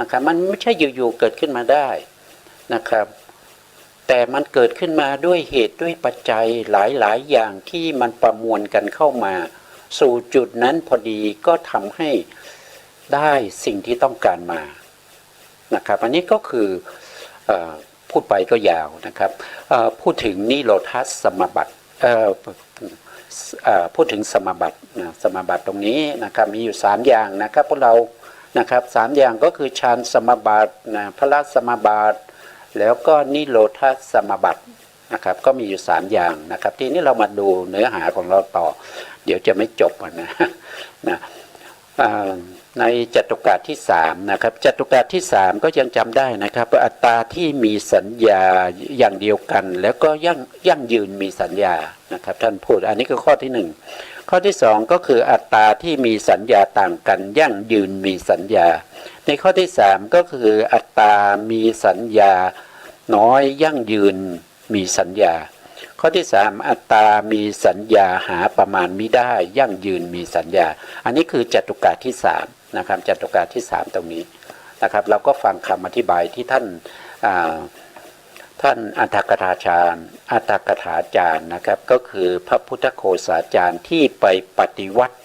นะครับมันไม่ใช่อยู่ๆเกิดขึ้นมาได้นะครับแต่มันเกิดขึ้นมาด้วยเหตุด้วยปัจจัยหลายๆอย่างที่มันประมวลกันเข้ามาสู่จุดนั้นพอดีก็ทำให้ได้สิ่งที่ต้องการมานะครับอันนี้ก็คือพูดไปก็ยาวนะครับพูดถึงนิโรธสมาบัติพูดถึงสมาบัติสมาบัติตรงนี้นะครับมีอยู่3อย่างนะครับพวกเรานะครับ3อย่างก็คือฌานสมาบัติพละสมาบัติแล้วก็นิโรธสมาบัตินะครับก็มีอยู่3อย่างนะครับทีนี้เรามาดูเนื้อหาของเราต่อเดี๋ยวจะไม่จบนะในจตุกาที่3นะครับจตุกาที่3ก็ยังจำได้นะครับอัตตาที่มีสัญญาอย่างเดียวกันแล้วก็ยั่งยืนมีสัญญานะครับท่านพูดอันนี้คือข้อที่1ข้อที่2ก็คืออัตตาที่มีสัญญาต่างกันยั่งยืนมีสัญญาในข้อที่3ก็คืออัตตามีสัญญาน้อยยั่งยืนมีสัญญาข้อที่3อัตตามีสัญญาหาประมาณมิได้ยั่งยืนมีสัญญาอันนี้คือจตุกาที่3นะครับจตุกาที่3ตรงนี้นะครับเราก็ฟังคำอธิบายที่ท่านอัฏฐกถาจารย์นะครับก็คือพระพุทธโฆษาจารย์ที่ไปปฏิวัติ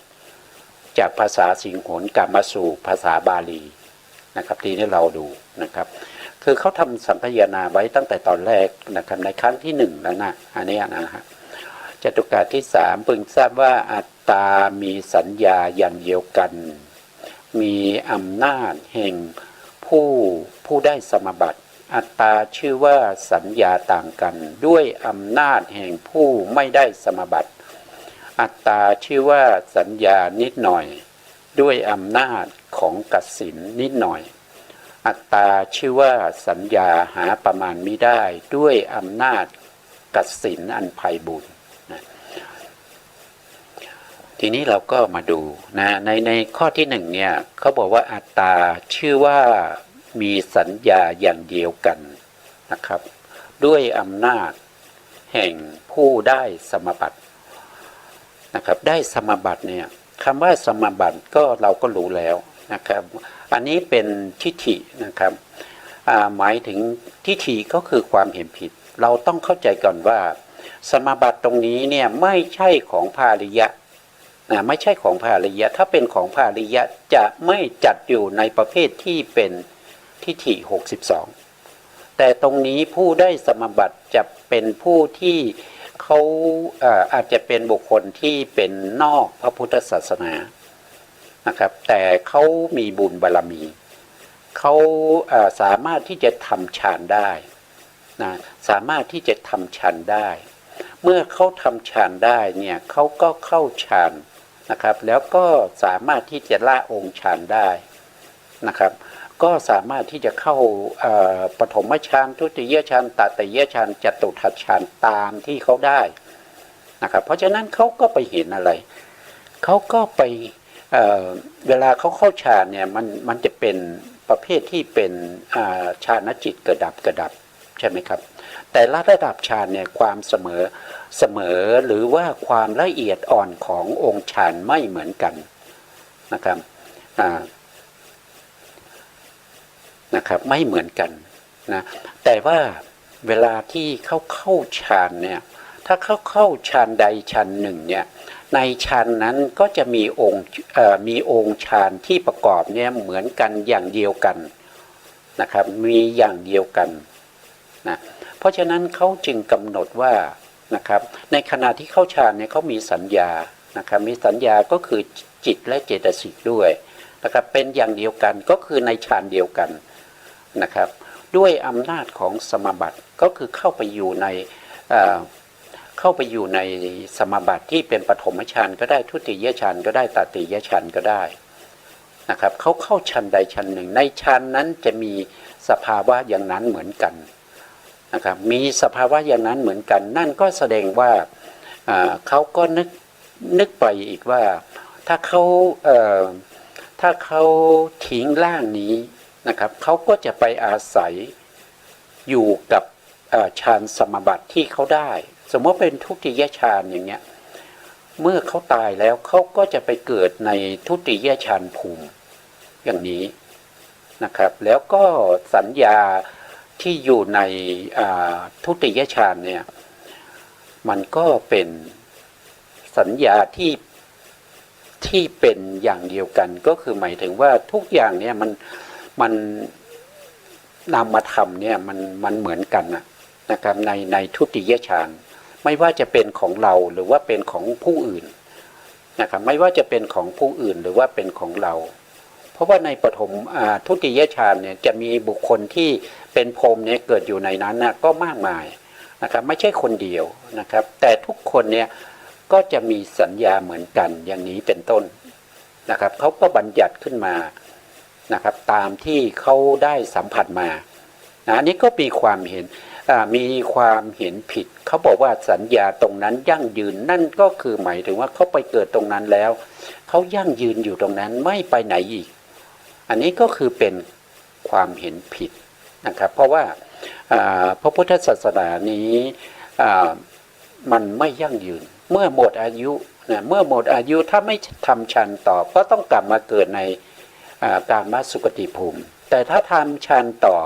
จากภาษาสิงหนกลับมาสู่ภาษาบาลีนะครับทีนี้เราดูนะครับคือเขาทำสังคายนาไว้ตั้งแต่ตอนแรกนะครับในครั้งที่1แล้วนะอันนี้นะครับจตุกาที่3พึงทราบว่าอัตตามีสัญญาอย่างเดียวกันมีอำนาจแห่งผู้ได้สมบัติอัตตาชื่อว่าสัญญาต่างกันด้วยอำนาจแห่งผู้ไม่ได้สมบัติอัตตาชื่อว่าสัญญานิดหน่อยด้วยอำนาจของกสิณนิดหน่อยอัตตาชื่อว่าสัญญาหาประมาณมิได้ด้วยอำนาจกสิณอันไพบูลย์ทีนี้เราก็มาดูนะในข้อที่1เนี่ยเขาบอกว่าอัตตาชื่อว่ามีสัญญาอย่างเดียวกันนะครับด้วยอำนาจแห่งผู้ได้สมบัตินะครับได้สมบัติเนี่ยคำว่าสมบัติก็เราก็รู้แล้วนะครับอันนี้เป็นทิฏฐินะครับ หมายถึงทิฏฐิก็คือความเห็นผิดเราต้องเข้าใจก่อนว่าสมาบัติตรงนี้เนี่ยไม่ใช่ของพระอริยะไม่ใช่ของพระอริยะถ้าเป็นของพระอริยะจะไม่จัดอยู่ในประเภทที่เป็นทิฏฐิ62แต่ตรงนี้ผู้ได้สมาบัติจะเป็นผู้ที่เขาอาจจะเป็นบุคคลที่เป็นนอกพระพุทธศาสนานะครับแต่เขามีบุญบารมีเขาสามารถที่จะทำฌานได้นะสามารถที่จะทำฌานได้เมื่อเขาทำฌานได้เนี่ยเขาก็เข้าฌานนะครับแล้วก็สามารถที่จะละองค์ฌานได้นะครับก็สามารถที่จะเข้าปฐมฌานทุติยฌานตติยฌานจตุทัชฌานตามที่เขาได้นะครับเพราะฉะนั้นเขาก็ไปเห็นอะไรเขาก็ไปเวลาเขาเข้าฌานเนี่ยมันจะเป็นประเภทที่เป็นฌานจิตกระดับใช่ไหมครับแต่ละระดับฌานเนี่ยความเสมอหรือว่าความละเอียดอ่อนขององค์ฌานไม่เหมือนกันนะครับไม่เหมือนกันนะแต่ว่าเวลาที่เข้าฌานเนี่ยถ้าเข้าฌานใดฌานหนึ่งเนี่ยในฌานนั้นก็จะมีองค์ฌานที่ประกอบเนี่ยเหมือนกันอย่างเดียวกันนะครับมีอย่างเดียวกันนะเพราะฉะนั้นเขาจึงกำหนดว่านะครับในขณะที่เข้าฌานเนี่ยเขามีสัญญานะครับมีสัญญาก็คือจิตและเจตสิกด้วยนะครับเป็นอย่างเดียวกันก็คือในฌานเดียวกันนะครับด้วยอำนาจของสมาบัติก็คือเข้าไปอยู่ในสมาบัติที่เป็นปฐมฌานก็ได้ทุติยฌานก็ได้ตติยฌานก็ได้นะครับเขาเข้าฌานใดฌานหนึ่งในฌานนั้นจะมีสภาวะอย่างนั้นเหมือนกันนะครับมีสภาวะอย่างนั้นเหมือนกันนั่นก็แสดงว่าเขาก็นึกไปอีกว่าถ้าเขาทิ้งร่างนี้นะครับเขาก็จะไปอาศัยอยู่กับฌานสมาบัติที่เขาได้สมมติเป็นทุติยฌานอย่างเงี้ยเมื่อเขาตายแล้วเขาก็จะไปเกิดในทุติยฌานภูมิอย่างนี้นะครับแล้วก็สัญญาที่อยู่ในทุติยฌานเนี่ยมันก็เป็นสัญญาที่เป็นอย่างเดียวกันก็คือหมายถึงว่าทุกอย่างเนี่ยมันนามธรรมเนี่ยมันเหมือนกันนะครับในทุติยฌานไม่ว่าจะเป็นของเราหรือว่าเป็นของผู้อื่นนะครับไม่ว่าจะเป็นของผู้อื่นหรือว่าเป็นของเราเพราะว่าในปฐมทุติยฌานเนี่ยจะมีบุคคลที่เป็นพรหมเนี่ยเกิดอยู่ในนั้นนะก็มากมายนะครับไม่ใช่คนเดียวนะครับแต่ทุกคนเนี่ยก็จะมีสัญญาเหมือนกันอย่างนี้เป็นต้นนะครับเขาก็บัญญัติขึ้นมานะครับตามที่เขาได้สัมผัสมาอันนี้ก็มีความเห็นผิดเขาบอกว่าสัญญาตรงนั้นยั่งยืนนั่นก็คือหมายถึงว่าเขาไปเกิดตรงนั้นแล้วเขายั่งยืนอยู่ตรงนั้นไม่ไปไหนอีกอันนี้ก็คือเป็นความเห็นผิดนะครับเพราะว่าพระพุทธศาสนานี้มันไม่ยั่งยืนเมื่อหมดอายุเมื่อหมดอายุถ้าไม่ทำฌานต่อก็ต้องกลับมาเกิดในกามสุคติภูมิแต่ถ้าทำฌานต่อ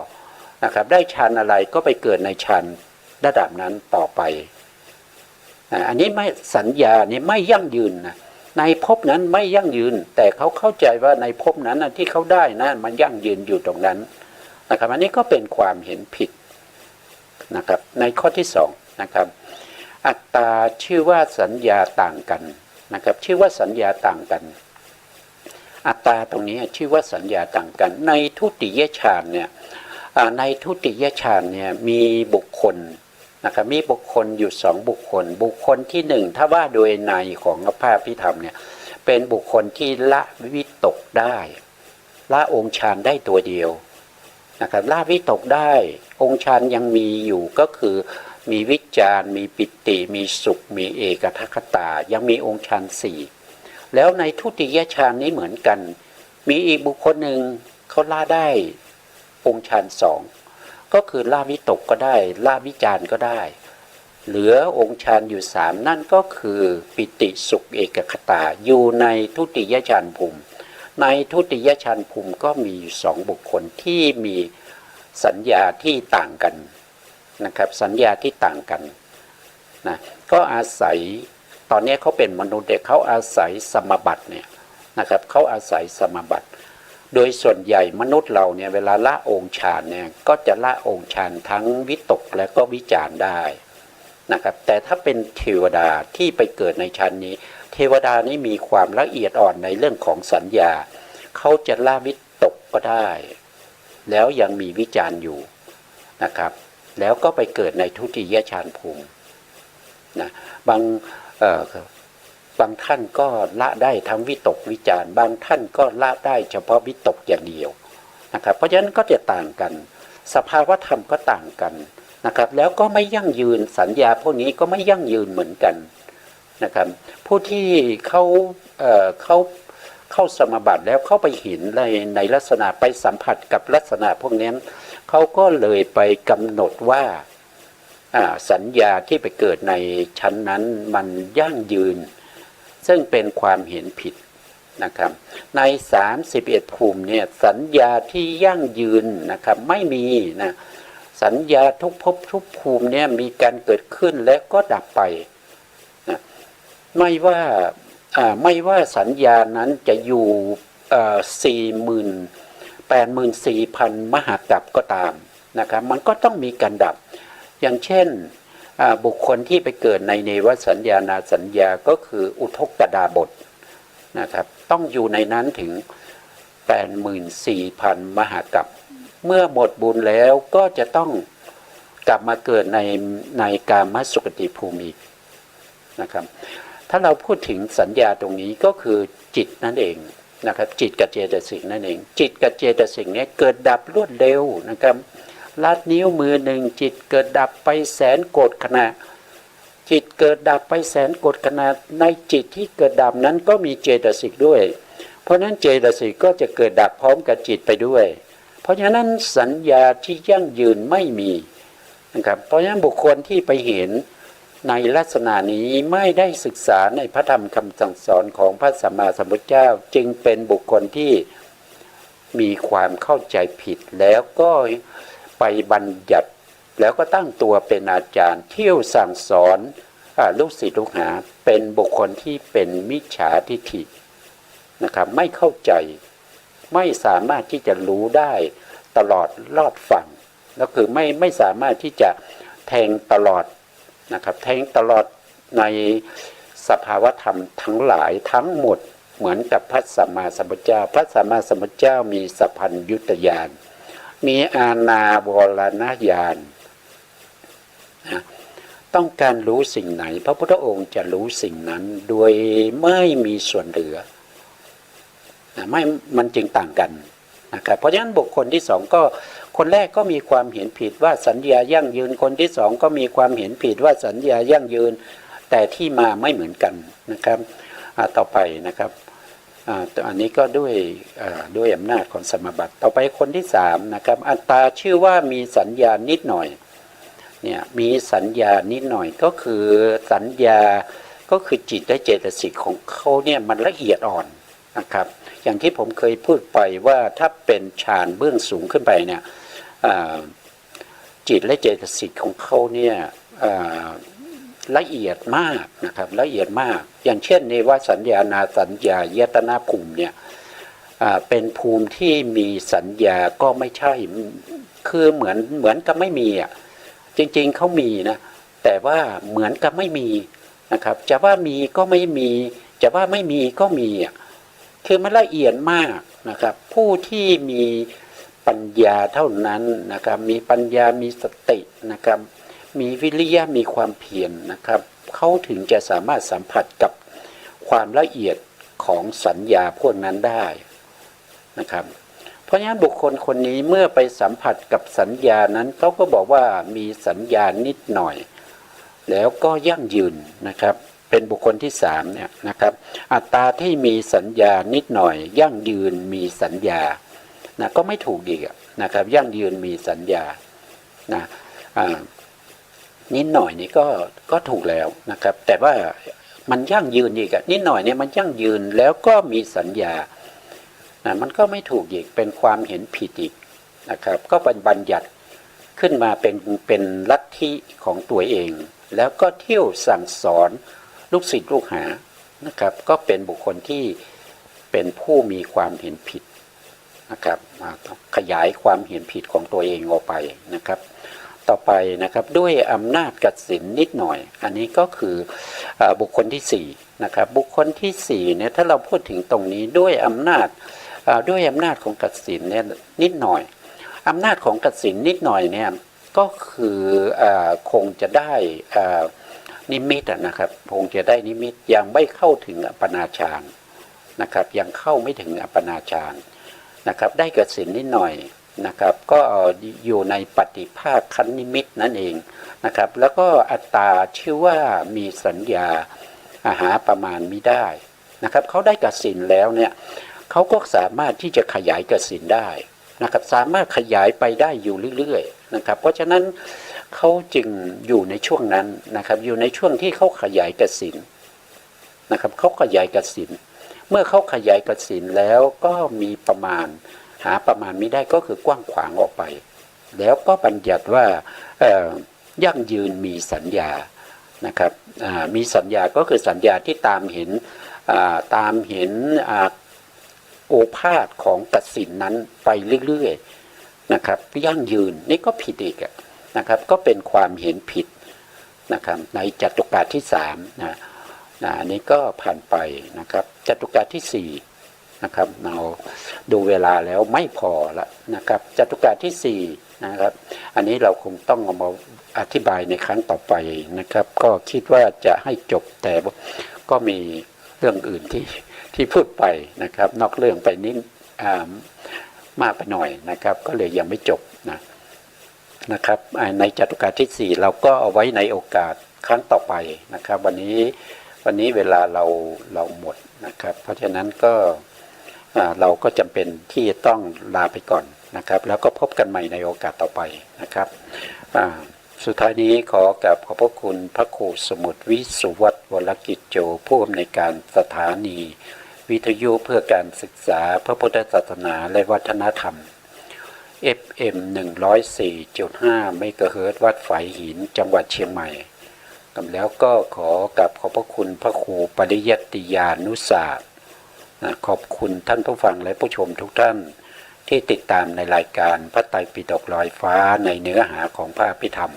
นะครับได้ฌานอะไรก็ไปเกิดในฌานระดับนั้นต่อไปอันนี้ไม่สัญญานี้ไม่ยั่งยืนนะในภพนั้นไม่ยั่งยืนแต่เขาเข้าใจว่าในภพนั้นที่เขาได้นะมันยั่งยืนอยู่ตรงนั้นนะครับอันนี้ก็เป็นความเห็นผิดนะครับในข้อที่สองนะครับอัตตาชื่อว่าสัญญาต่างกันนะครับชื่อว่าสัญญาต่างกันอัตตาตรงนี้ชื่อว่าสัญญาต่างกันในทุติยฌานเนี่ยในทุติยฌานเนี่ยมีบุคคลนะครับมีบุคคลอยู่สองบุคคลที่หนึ่งถ้าว่าโดยในของพระพิธรรมเนี่ยเป็นบุคคลที่ละวิตกได้ละองค์ฌานได้ตัวเดียวนะครับละวิตกได้องค์ฌานยังมีอยู่ก็คือมีวิจารมีปิติมีสุขมีเอกทัคตายังมีองค์ฌานสี่แล้วในทุติยฌานนี้เหมือนกันมีอีกบุคคลหนึ่งเขาละได้องค์ฌานสองก็คือละวิตกก็ได้ละวิจารก็ได้เหลือองค์ฌานอยู่สามนั่นก็คือปิติสุขเอกคตาอยู่ในทุติยฌานภูมิในทุติยฌานภูมิก็มีอยู่สองบุคคลที่มี สัญญาที่ต่างกันนะครับสัญญาที่ต่างกันนะก็อาศัยตอนนี้เขาเป็นมนุษย์เด็กเขาอาศัยสมบัติเนี่ยนะครับเขาอาศัยสมบัติโดยส่วนใหญ่มนุษย์เราเนี่ยเวลาละองค์ฌานเนี่ยก็จะละองค์ฌานทั้งวิตกและก็วิจารได้นะครับแต่ถ้าเป็นเทวดาที่ไปเกิดในชั้นนี้เทวดานี้มีความละเอียดอ่อนในเรื่องของสัญญาเขาจะละวิตกก็ได้แล้วยังมีวิจารอยู่นะครับแล้วก็ไปเกิดในทุติยฌานภูมินะบางท่านก็ละได้ทั้งวิตกวิจารบางท่านก็ละได้เฉพาะวิตกอย่างเดียวนะครับเพราะฉะนั้นก็จะต่างกันสภาวธรรมก็ต่างกันนะครับแล้วก็ไม่ยั่งยืนสัญญาพวกนี้ก็ไม่ยั่งยืนเหมือนกันนะครับผู้ที่เข้าสมาบัติแล้วเข้าไปเห็นในลักษณะไปสัมผัสกับลักษณะพวกนี้เขาก็เลยไปกำหนดว่าสัญญาที่ไปเกิดในชั้นนั้นมันยั่งยืนซึ่งเป็นความเห็นผิดนะครับใน31ภูมิเนี่ยสัญญาที่ยั่งยืนนะครับไม่มีนะสัญญาทุกภพทุกภูมิเนี่ยมีการเกิดขึ้นและก็ดับไปนะไม่ว่าสัญญานั้นจะอยู่84,000 มหากัปก็ตามนะครับมันก็ต้องมีการดับอย่างเช่นบุคคลที่ไปเกิดในเนวสัญญานาสัญญาก็คืออุทกดาบทนะครับต้องอยู่ในนั้นถึง 84,000 มหากัปเมื่อหมดบุญแล้วก็จะต้องกลับมาเกิดในกามสุคติภูมิอีกนะครับถ้าเราพูดถึงสัญญาตรงนี้ก็คือจิตนั่นเองนะครับจิตกับเจตสิกนั่นเองจิตกับเจตสิกนี้เกิดดับรวดเร็วนะครับลัดนิ้วมือหนึ่งจิตเกิดดับไปแสนโกฏขณะจิตเกิดดับไปแสนโกฏขณะในจิตที่เกิดดับนั้นก็มีเจตสิกด้วยเพราะนั้นเจตสิกก็จะเกิดดับพร้อมกับจิตไปด้วยเพราะฉะนั้นสัญญาที่ยั่งยืนไม่มีนะครับเพราะฉะนั้นบุคคลที่ไปเห็นในลักษณะนี้ไม่ได้ศึกษาในพระธรรมคำสั่งสอนของพระสัมมาสัมพุทธเจ้าจึงเป็นบุคคลที่มีความเข้าใจผิดแล้วก็ไปบัญญัติแล้วก็ตั้งตัวเป็นอาจารย์เที่ยวสั่งสอนลูกศิษย์ลูกหาเป็นบุคคลที่เป็นมิจฉาทิฏฐินะครับไม่เข้าใจไม่สามารถที่จะรู้ได้ตลอดรอดฝั่งแล้วคือไม่สามารถที่จะแทงตลอดนะครับแทงตลอดในสภาวธรรมทั้งหลายทั้งหมดเหมือนกับพระสัมมาสัมพุทธเจ้าพระสัมมาสัมพุทธเจ้ามีสัพพัญญุตญาณมีอาณาวรณญาณนะต้องการรู้สิ่งไหนพระพุทธองค์จะรู้สิ่งนั้นโดยไม่มีส่วนเหลือนะมันจึงต่างกันนะครับเพราะฉะนั้นบุคคลที่สองก็คนแรกก็มีความเห็นผิดว่าสัญญายั่งยืนคนที่สองก็มีความเห็นผิดว่าสัญญายั่งยืนแต่ที่มาไม่เหมือนกันนะครับต่อไปนะครับอันนี้ก็ด้วยอำนาจของสมบัติต่อไปคนที่สามนะครับอัตตาชื่อว่ามีสัญญานิดหน่อยเนี่ยมีสัญญานิดหน่อยก็คือสัญญาก็คือจิตและเจตสิกของเขาเนี่ยมันละเอียดอ่อนนะครับอย่างที่ผมเคยพูดไปว่าถ้าเป็นฌานเบื้องสูงขึ้นไปเนี่ยจิตและเจตสิกของเขาเนี่ยละเอียดมากนะครับละเอียดมากอย่างเช่นในว่าสัญญานาสัญญายตนาภูมิเนี่ยเป็นภูมิที่มีสัญญาก็ไม่ใช่คือเหมือนกับไม่มีอ่ะจริงๆเขามีนะแต่ว่าเหมือนกับไม่มีนะครับจะว่ามีก็ไม่มีจะว่าไม่มีก็มีอ่ะคือมันละเอียดมากนะครับผู้ที่มีปัญญาเท่านั้นนะครับมีปัญญามีสตินะครับมีวิริยะมีความเพียรนะครับเขาถึงจะสามารถสัมผัสกับความละเอียดของสัญญาพวกนั้นได้นะครับเพราะฉะนั้นบุคคลคนนี้เมื่อไปสัมผัสกับสัญญานั้นเขาก็บอกว่ามีสัญญานิดหน่อยแล้วก็ยั่งยืนนะครับเป็นบุคคลที่สามเนี่ยนะครับอัตตาที่มีสัญญานิดหน่อยยั่งยืนมีสัญญานะก็ไม่ถูกอีกนะครับยั่งยืนมีสัญญานะนิดหน่อยนี่ก็ถูกแล้วนะครับแต่ว่ามันยั่งยืนอีกนิดหน่อยเนี่ยมันยั่งยืนแล้วก็มีสัญญานะมันก็ไม่ถูกอีกเป็นความเห็นผิดอีก นะครับก็เป็นบัญญัติขึ้นมาเป็นลัทธิของตัวเอง แล้วก็เที่ยวสั่งสอนลูกศิษย์ลูกหานะครับก็เป็นบุคคลที่เป็นผู้มีความเห็นผิดนะครับขยายความเห็นผิดของตัวเองออกไปนะครับต่อไปนะครับด้วยอำนาจกสินนิดหน่อยอันนี้ก็คือบุคคลที่4นะครับบุคคลที่4เนี่ยถ้าเราพูดถึงตรงนี้ด้วยอำนาจของกสินเนี่ยนิดหน่อยอำนาจของกสินนิดหน่อยเนี่ยก็คือคงจะได้นิมิตนะครับคงจะได้นิมิตยังไม่เข้าถึงอัปปนาฌานนะครับยังเข้าไม่ถึงอัปปนาฌานนะครับได้กสินนิดหน่อยนะครับก็อยู่ในปฏิภาคคันนิมิตนั่นเองนะครับแล้วก็อัตตาชื่อว่ามีสัญญาหาประมาณไม่ได้นะครับเขาได้กสินแล้วเนี่ยเขาก็สามารถที่จะขยายกสินได้นะครับสามารถขยายไปได้อยู่เรื่อยๆนะครับเพราะฉะนั้นเขาจึงอยู่ในช่วงนั้นนะครับอยู่ในช่วงที่เขาขยายกสินนะครับเขาขยายกสินเมื่อเขาขยายกสินแล้วก็มีประมาณหาประมาณไม่ได้ก็คือกว้างขวางออกไปแล้วก็บัญญัติว่ายั่งยืนมีสัญญานะครับมีสัญญาก็คือสัญญาที่ตามเห็นโอภาษของกสินนั้นไปเรื่อยๆนะครับยั่งยืนนี่ก็ผิดอีกนะครับก็เป็นความเห็นผิดนะครับในจตุกาที่3อันนี้ก็ผ่านไปนะครับจตุกาที่4นะครับเราดูเวลาแล้วไม่พอละนะครับจตุกาที่4นะครับอันนี้เราคงต้องเอามาอธิบายในครั้งต่อไปนะครับก็คิดว่าจะให้จบแต่ก็มีเรื่องอื่นที่พูดไปนะครับนอกเรื่องไปนิดมากไปหน่อยนะครับก็เลยยังไม่จบนะครับในจตุกาที่4เราก็เอาไว้ในโอกาสครั้งต่อไปนะครับวันนี้เวลาเราหมดนะครับเพราะฉะนั้นก็เราก็จำเป็นที่จะต้องลาไปก่อนนะครับแล้วก็พบกันใหม่ในโอกาสต่อไปนะครับสุดท้ายนี้ขอกราบขอบพระคุณพระครูสมุทรวิสุวัฒน์วรกิจโจผู้อำนวยการสถานีวิทยุเพื่อการศึกษาพระพุทธศาสนาและวัฒนธรรม FM 104.5 เมกะเฮิรตซ์วัดฝายหินจังหวัดเชียงใหม่แล้วก็ขอกราบขอบพระคุณพระครูปริยัติยานุศาสตร์ขอบคุณท่านผู้ฟังและผู้ชมทุกท่านที่ติดตามในรายการพระไตรปิฎกลอยฟ้าในเนื้อหาของพระอภิธรรม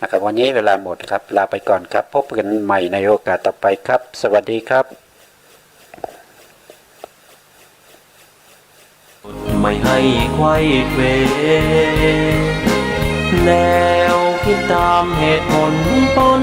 นะครับวันนี้เวลาหมดครับลาไปก่อนครับพบกันใหม่ในโอกาสต่อไปครับสวัสดีครับไม่ให้ไขว้เขวแนวคิดตามเหตุผลตน